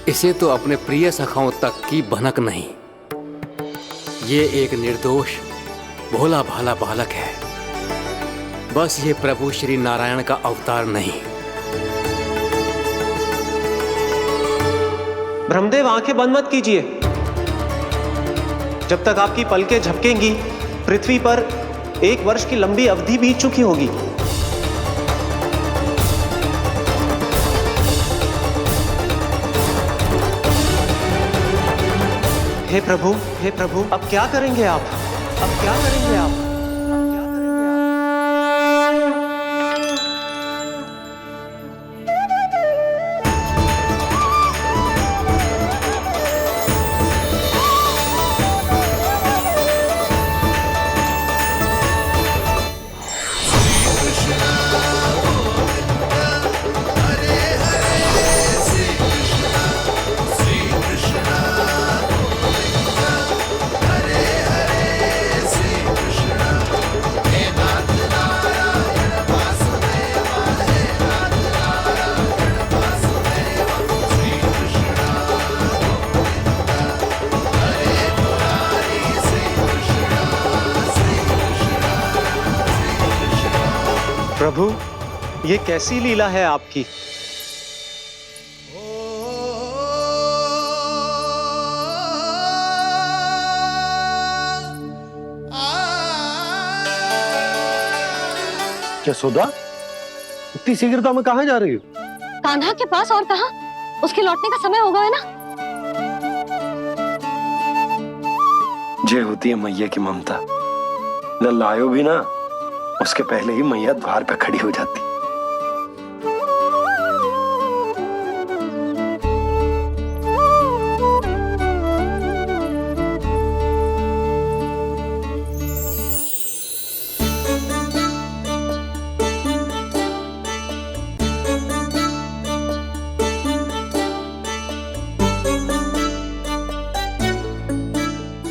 इसे तो अपने प्रिय सखाओं तक की भनक नहीं। ये एक निर्दोष भोला भाला बालक है, बस ये प्रभु श्री नारायण का अवतार नहीं। ब्रह्मदेव, आंखें बंद मत कीजिए। जब तक आपकी पलकें झपकेंगी, पृथ्वी पर 1 वर्ष की लंबी अवधि बीत चुकी होगी। हे प्रभु, अब क्या करेंगे आप? अब क्या करेंगे आप? प्रभु, ये कैसी लीला है आपकी? यशोदा, इतनी शीघ्रता में कहाँ जा रही हो? कान्हा के पास, और कहाँ? उसके लौटने का समय हो गया है ना। ये होती है मैया की ममता। लल्ला आयो भी ना, उसके पहले ही मैया द्वार पे खड़ी हो जाती।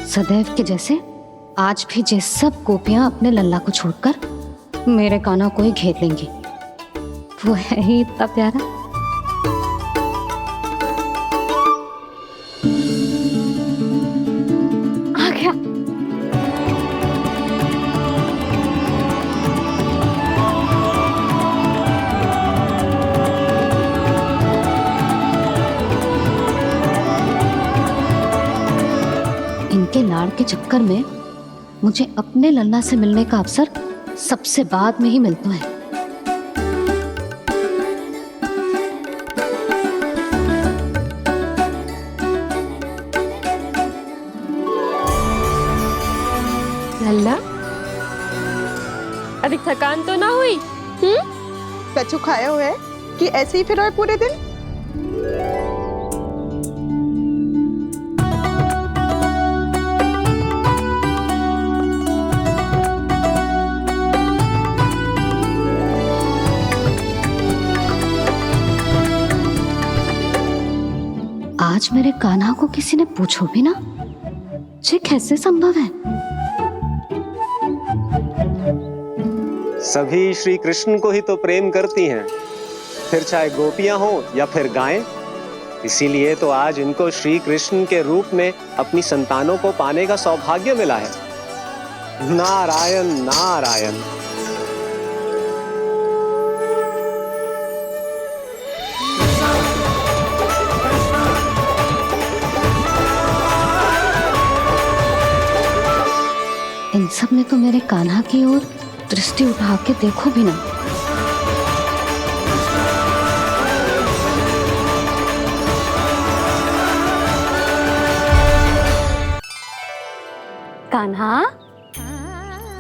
सदैव के जैसे आज भी जे सब गोपियां अपने लल्ला को छोड़कर मेरे कान्हा को ही घेर लेंगी। वो है ही इतना प्यारा। आ गया। इनके लाड़ के चक्कर में मुझे अपने लल्ला से मिलने का अवसर सबसे बाद में ही मिलता है। लल्ला, अभी थकान तो ना हुई? कछु खाया हुआ है कि ऐसे ही फिर आए पूरे दिन? आज मेरे कान्हा को किसी ने पूछो भी ना, ये कैसे संभव है? सभी श्री कृष्ण को ही तो प्रेम करती हैं, फिर चाहे गोपियां हो या फिर गायें। इसीलिए तो आज इनको श्री कृष्ण के रूप में अपनी संतानों को पाने का सौभाग्य मिला है। नारायण नारायण। इन सब ने तो मेरे कान्हा की ओर दृष्टि उठा के देखो भी ना। कान्हा,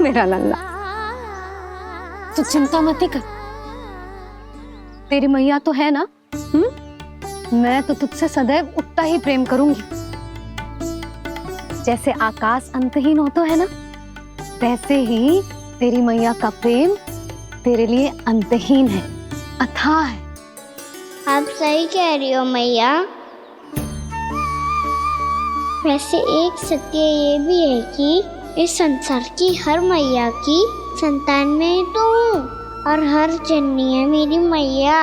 मेरा लल्ला, तू चिंता मत कर। तेरी मैया तो है ना, मैं तो तुझसे सदैव उतना ही प्रेम करूंगी। जैसे आकाश अंतहीन होता है ना, वैसे ही तेरी मैया का प्रेम तेरे लिए अंतहीन है, अथाह है। आप सही कह रही हो मैया। वैसे एक सत्य ये भी है कि इस संसार की हर मैया की संतान में तो हूँ और हर जननी है मेरी मैया।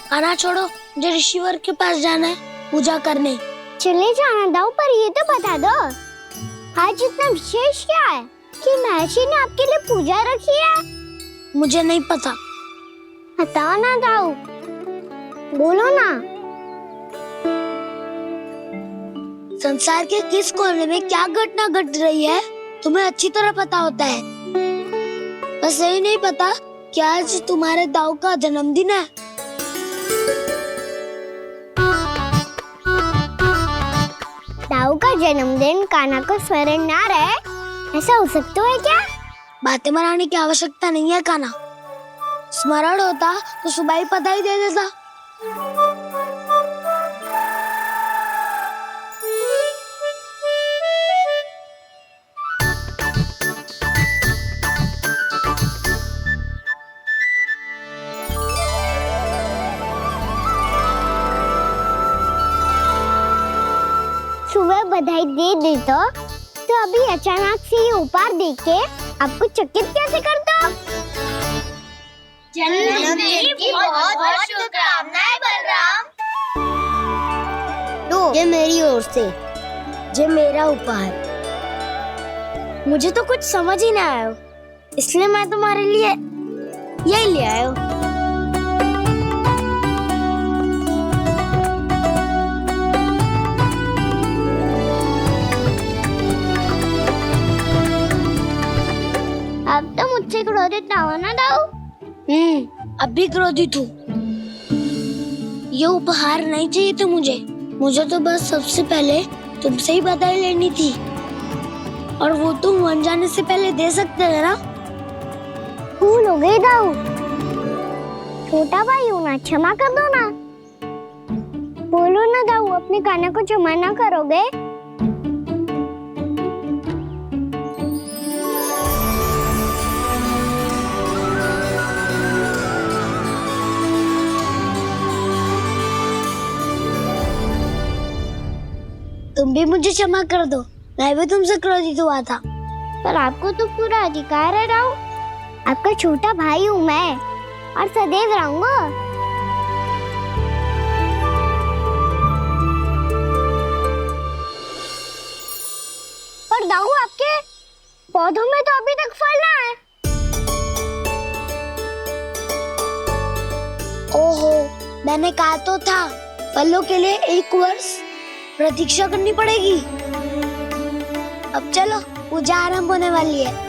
खाना छोड़ो, मुझे ऋषिवर के पास जाना है पूजा करने। चले जाना दाऊ, पर ये तो बता दो आज इतना विशेष क्या है कि महर्षि ने आपके लिए पूजा रखी है? मुझे नहीं पता। बताओ ना दाऊ, बोलो ना। संसार के किस कोने में क्या घटना घट रही है तुम्हें अच्छी तरह पता होता है। बस यही नहीं पता कि आज तुम्हारे दाऊ का जन्मदिन है। दाऊ का जन्मदिन कान्हा को स्मरण ना रहे, ऐसा हो सकता है क्या? बातें बनाने की आवश्यकता नहीं है कान्हा। स्मरण होता तो सुबह ही पता ही दे देता। सुबह बधाई दे देता तो अभी अचानक से ये उपहार देख के आपको चकित कैसे कर दो? जन्मदिन की बहुत-बहुत शुभकामनाएं बलराम। लो, ये मेरी ओर से, ये मेरा उपहार। मुझे तो कुछ समझ ही ना आया, इसलिए मैं तुम्हारे लिए यही ले आया हूँ। अब तो मुझसे क्रोधित ना हो ना दाऊ। अब भी क्रोधित हूँ। ये उपहार नहीं चाहिए था मुझे तो बस सबसे पहले तुमसे ही बधाई लेनी थी, और वो तुम वन जाने से पहले दे सकते थे ना। भूल हो गई दाऊ, छोटा भाई हूँ ना, क्षमा कर दो ना। बोलो ना दाऊ, अपने कान्हा को क्षमा ना करोगे? तुम भी मुझे क्षमा कर दो, मैं भी तुमसे क्रोधित हुआ था। पर आपको तो पूरा अधिकार है दाऊ, आपका छोटा भाई हूँ मैं और सदैव रहूंगा। पर दाऊ, आपके पौधों में तो अभी तक फल ना है। ओहो, मैंने कहा तो था फलों के लिए 1 वर्ष प्रतीक्षा करनी पड़ेगी। अब चलो, पूजा आरंभ होने वाली है।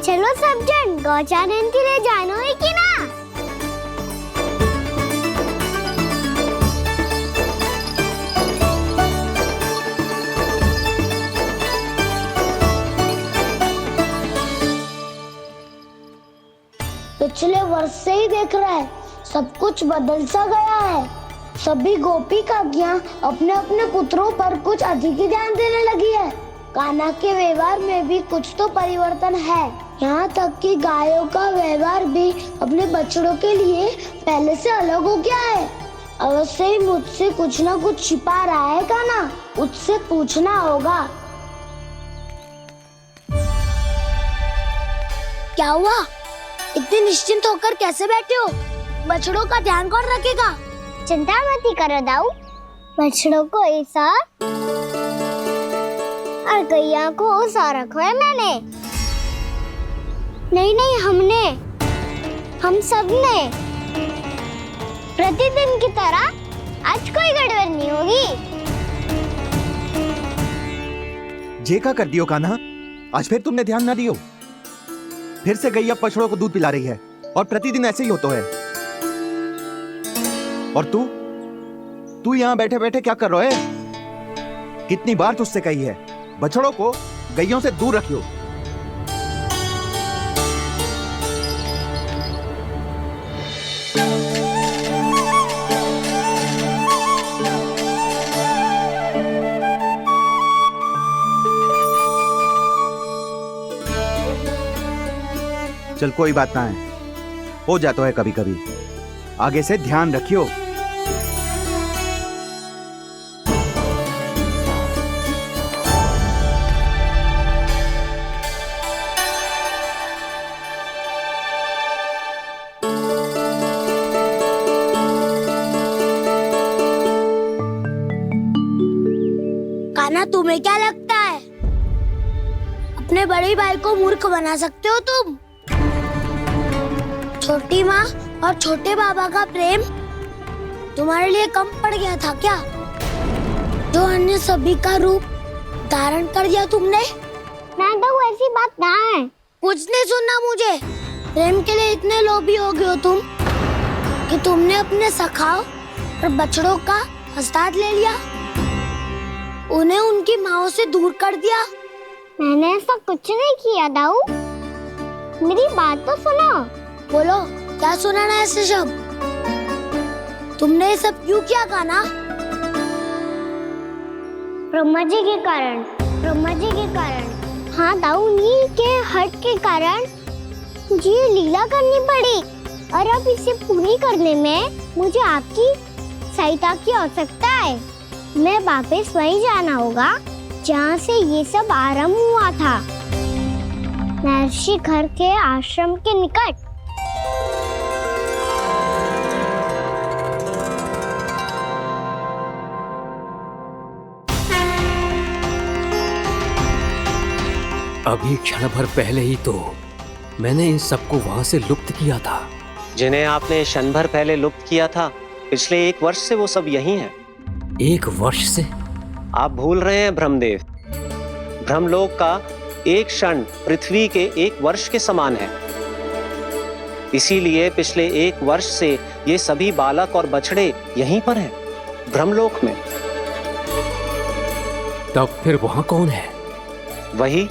चलो सब जन गौचारण के लिए जानो है कि ना? पिछले वर्ष से ही देख रहा है, सब कुछ बदल सा गया है। सभी गोपी काकियां अपने अपने पुत्रों पर कुछ अधिक ही ध्यान देने लगी है। कान्हा के व्यवहार में भी कुछ तो परिवर्तन है। यहाँ तक कि गायों का व्यवहार भी अपने बछड़ों के लिए पहले से अलग हो गया है। अवश्य ही मुझसे कुछ ना कुछ छिपा रहा है कान्हा, उससे पूछना होगा। क्या हुआ? इतने निश्चिंत होकर कैसे बैठे हो? बछड़ों का ध्यान कौन रखेगा? चिंता मत करो दाऊ, बछड़ों को ऐसा और गैया को उसा रखा है मैंने। नहीं, हमने, हम सब ने। प्रतिदिन की तरह आज कोई गड़बड़ नहीं होगी। जे का कर दियो कान्हा, आज फिर तुमने ध्यान ना दियो। फिर से गैया बछड़ों को दूध पिला रही है और प्रतिदिन ऐसे ही होता है। और तू यहाँ बैठे बैठे क्या कर रहा है? कितनी बार तुझसे कही है बछड़ों को गैयों से दूर रखियो। चल कोई बात ना है, हो जाता है कभी कभी। आगे से ध्यान रखियो। कान्हा, तुम्हें क्या लगता है अपने बड़े भाई को मूर्ख बना सकते हो तुम? छोटी माँ और छोटे बाबा का प्रेम तुम्हारे लिए कम पड़ गया था क्या, जो अन्य सभी का रूप धारण कर दिया तुमने? नाटक ऐसी बात ना है। कुछ नहीं सुनना मुझे। प्रेम के लिए इतने लोभी हो गए हो तुम कि तुमने अपने सखाओं और बछड़ों का हस्ताक्षर ले लिया, उन्हें उनकी माँओं से दूर कर दिया। मैंने ऐसा कुछ नहीं किया दाऊ, मेरी बात तो सुनो। बोलो, क्या सुनाना है ऐसे शब्द? तुमने ये सब क्यों किया कान्हा? ब्रह्मा जी के कारण। हाँ दाऊ, नील के हट के कारण मुझे लीला करनी पड़ी, और अब इसे पूरी करने में मुझे आपकी सहायता की आवश्यकता है। मैं वापस वहीं जाना होगा जहाँ से ये सब आरंभ हुआ था, महर्षि घर के आश्रम के निकट। अभी क्षण भर पहले ही तो मैंने इन सबको वहां से लुप्त किया था। जिन्हें आपने क्षण भर पहले लुप्त किया था, पिछले 1 वर्ष से वो सब यही हैं। 1 वर्ष से? आप भूल रहे हैं ब्रह्मदेव। ब्रह्मलोक का एक क्षण पृथ्वी के 1 वर्ष के समान है। इसीलिए पिछले 1 वर्ष से ये सभी बालक और बछड़े यहीं पर हैं, ब्रह्मलोक में। तब फिर वहां कौन है? वही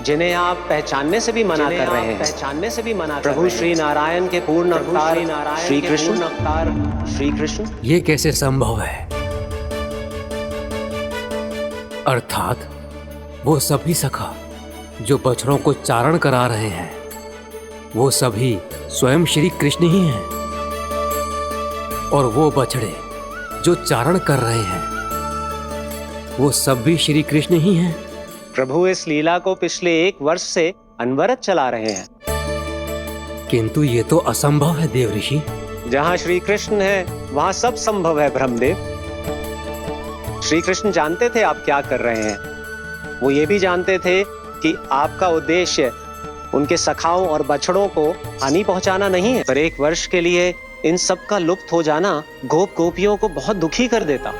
जिन्हें आप पहचानने से भी मना कर रहे हैं। प्रभु श्री नारायण के पूर्ण अवतार श्री कृष्ण। ये कैसे संभव है? अर्थात वो सभी सखा जो बछड़ों को चारण करा रहे हैं, वो सभी स्वयं श्री कृष्ण ही हैं, और वो बछड़े जो चारण कर रहे हैं, वो सब भी श्री कृष्ण ही हैं। प्रभु इस लीला को पिछले 1 वर्ष से अनवरत चला रहे हैं। किंतु ये तो असंभव है देव ऋषि। जहाँ श्री कृष्ण है वहाँ सब संभव है ब्रह्मदेव। श्री कृष्ण जानते थे आप क्या कर रहे हैं। वो ये भी जानते थे कि आपका उद्देश्य उनके सखाओं और बछड़ों को हानि पहुंचाना नहीं है, पर 1 वर्ष के लिए इन सब का लुप्त हो जाना गोप गोपियों को बहुत दुखी कर देता।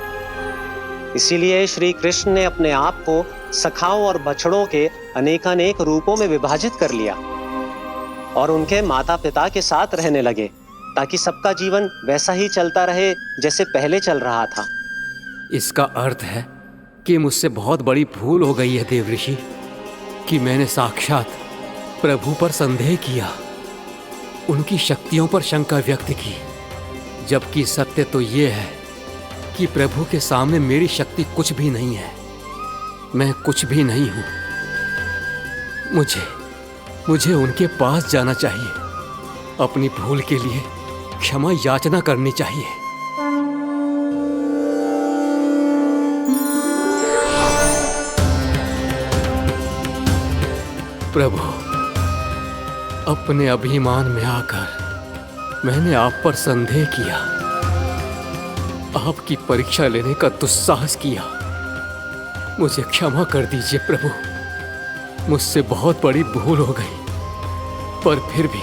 इसीलिए श्री कृष्ण ने अपने आप को सखाओं और बछड़ों के अनेकानेक रूपों में विभाजित कर लिया और उनके माता पिता के साथ रहने लगे, ताकि सबका जीवन वैसा ही चलता रहे जैसे पहले चल रहा था। इसका अर्थ है कि मुझसे बहुत बड़ी भूल हो गई है देव ऋषि, कि मैंने साक्षात प्रभु पर संदेह किया, उनकी शक्तियों पर शंका व्यक्त की, जबकि सत्य तो ये है कि प्रभु के सामने मेरी शक्ति कुछ भी नहीं है। मैं कुछ भी नहीं हूं। मुझे उनके पास जाना चाहिए, अपनी भूल के लिए क्षमा याचना करनी चाहिए। प्रभु, अपने अभिमान में आकर मैंने आप पर संदेह किया, आपकी परीक्षा लेने का दुस्साहस किया, मुझे क्षमा कर दीजिए प्रभु, मुझसे बहुत बड़ी भूल हो गई, पर फिर भी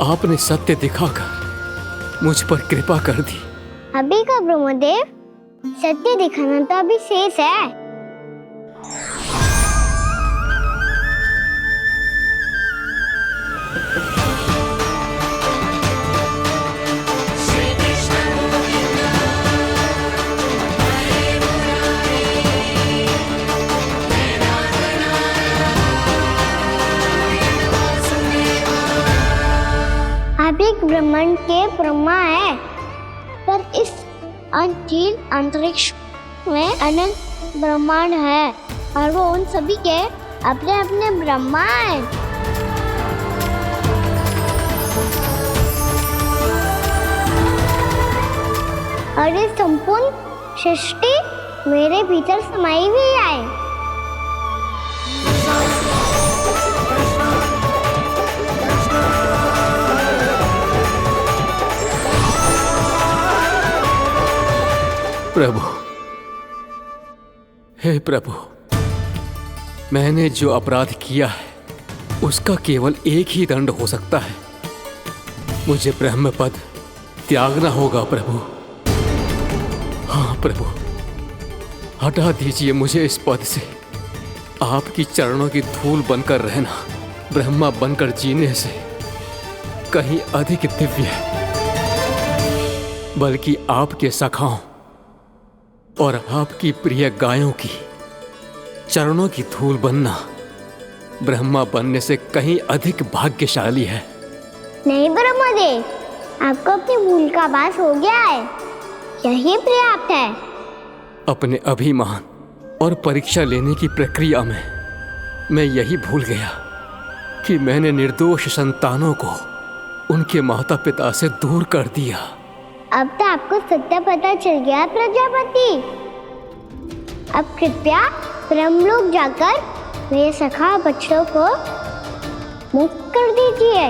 आपने सत्य दिखाकर मुझ पर कृपा कर दी। अभी का ब्रह्मदेव, सत्य दिखाना तो अभी शेष है। आप एक ब्रह्मांड के ब्रह्मा है, पर इस अनंत अंतरिक्ष में अनंत ब्रह्मांड है और वो उन सभी के अपने अपने ब्रह्मा हैं। और ये संपूर्ण सृष्टि मेरे भीतर समाई हुई है। प्रभु, हे प्रभु, मैंने जो अपराध किया है उसका केवल एक ही दंड हो सकता है। मुझे ब्रह्म पद त्यागना होगा प्रभु। हाँ प्रभु, हटा दीजिए मुझे इस पद से। आपकी चरणों की धूल बनकर रहना ब्रह्मा बनकर जीने से कहीं अधिक दिव्य है। बल्कि आपके सखाओं और आपकी प्रिय गायों की चरणों की धूल बनना ब्रह्मा बनने से कहीं अधिक भाग्यशाली है। नहीं ब्रह्मदेव, आपको अपनी भूल का आभास हो गया है, यही पर्याप्त है। अपने अभिमान और परीक्षा लेने की प्रक्रिया में मैं यही भूल गया कि मैंने निर्दोष संतानों को उनके माता पिता से दूर कर दिया। अब तो आपको सत्य पता चल गया प्रजापति। अब कृपया ब्रह्मलोक जाकर मेरे सखा बच्चों को मुक्त कर दीजिए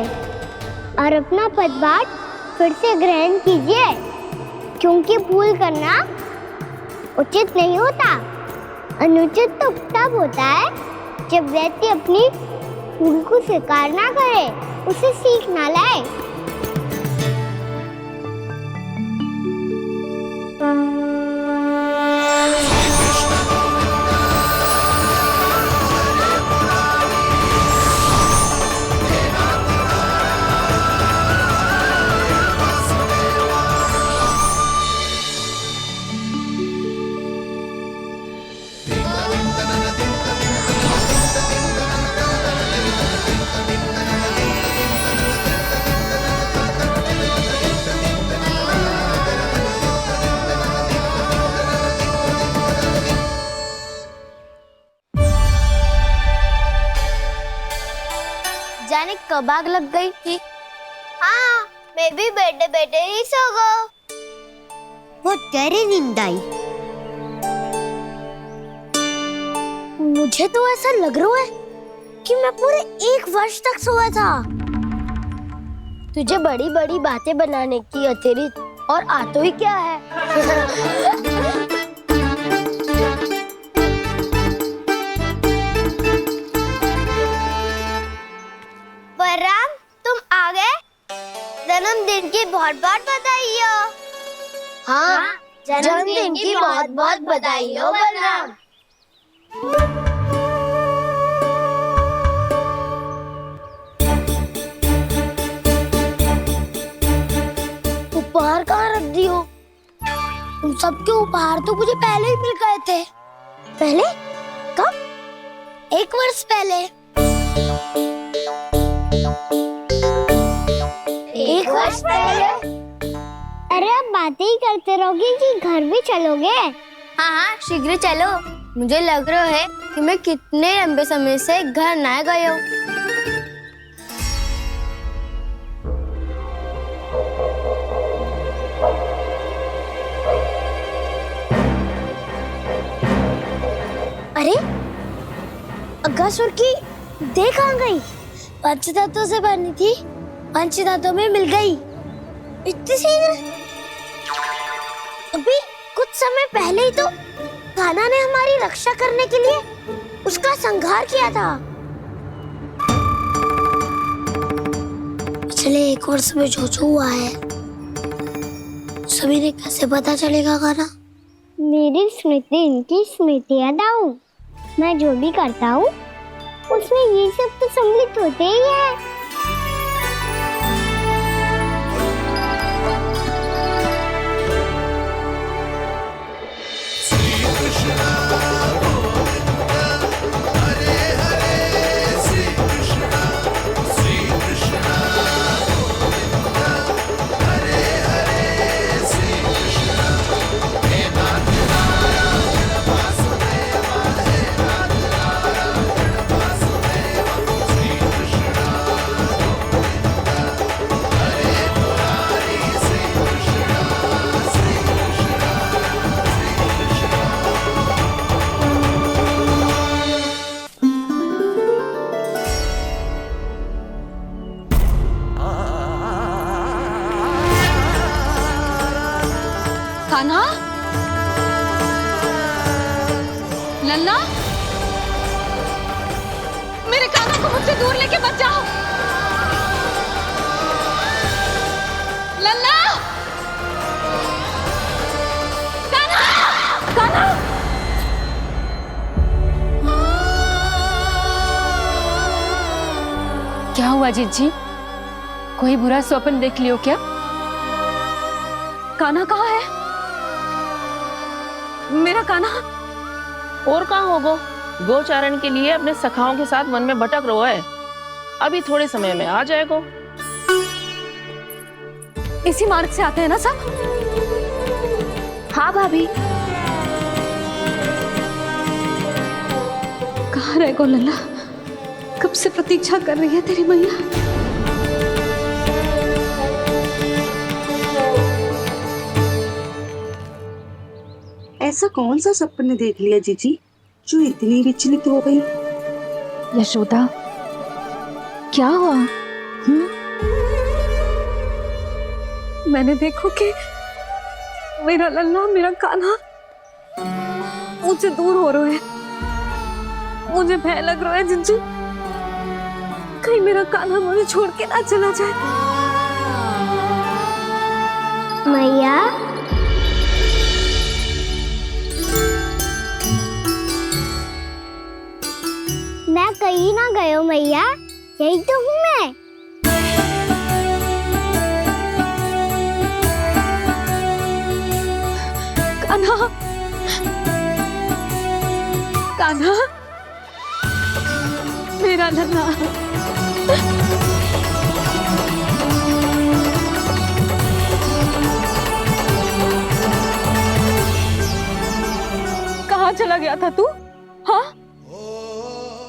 और अपना पदभार फिर से ग्रहण कीजिए, क्योंकि भूल करना उचित नहीं होता। अनुचित तो तब होता है जब व्यक्ति अपनी भूल को स्वीकार ना करे, उसे सीख ना लाए। जाने कब आग लग गई थी। हाँ, मैं भी बैठे बैठे ही सो गया। वो तेरी नींद आई। मुझे तो ऐसा लग रहा है कि मैं पूरे 1 वर्ष तक सोया था। तुझे बड़ी बड़ी बातें बनाने की अतिरिक्त और आता ही क्या है। बलराम, तुम आ गए? जन्मदिन की बहुत बहुत बधाई हो। हाँ, जन्मदिन की बहुत बहुत बधाई हो बलराम। उपहार कहाँ रख दी हो? तुम सबके उपहार तो मुझे पहले ही मिल गए थे। पहले? कब? 1 वर्ष पहले। 1 वर्ष पहले? अरे अब बातें ही करते रहोगे कि घर भी चलोगे? हाँ हाँ, शीघ्र चलो। मुझे लग रहा है कि मैं कितने लंबे समय से घर ना गए हूँ। अरे, अगासुर की देह कहाँ गई? पंचतत्वों से बनी थी, पंचतत्वों में मिल गई। इतनी शीघ्र? अभी कुछ समय पहले ही तो कान्हा ने हमारी रक्षा करने के लिए उसका संहार किया था। पिछले 1 वर्ष में जो हुआ है सभी ने कैसे पता चलेगा कान्हा? मेरी स्मृति इनकी स्मृति हटाऊं। मैं जो भी करता हूँ उसमें ये सब तो सम्मिलित होते ही है। कान्हा, लल्ला, मेरे कान्हा को मुझसे दूर लेके मत जाओ। लल्ला, कान्हा, कान्हा। क्या हुआ जीजी? कोई बुरा स्वप्न देख लियो क्या? कान्हा कहाँ है? मेरा कान्हा? और कहाँ होगो? गोचारण के लिए अपने सखाओं के साथ वन में भटक रहो है। अभी थोड़े समय में आ जाएगो। इसी मार्ग से आते हैं ना सब? हाँ भाभी। कहाँ रह गो लल्ला? कब से प्रतीक्षा कर रही है तेरी मैया। ऐसा कौन सा सपने देख लिया जीजी जो इतनी विचलित हो गई? यशोदा, क्या हुआ? मैंने देखो कि मेरा लल्ला, मेरा कान्हा मुझसे दूर हो रहे हैं। मुझे भय लग रहा है जीजी, कहीं मेरा कान्हा मुझे छोड़ के ना चला जाए। मैया, मैं कहीं ना गयो मैया, यही तो हूँ मैं। कान्हा, कान्हा, मेरा लल्ला। कहाँ चला गया था तू? हाँ,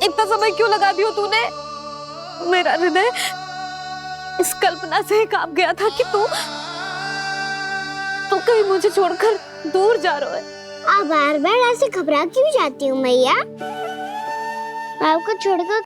इतना समय क्यों लगा दियो तूने? मेरा हृदय इस कल्पना से कांप गया था कि तू कहीं मुझे छोड़कर दूर जा रहा है। आप बार बार ऐसे घबरा क्यों जाती हूँ मैया? आपको छोड़कर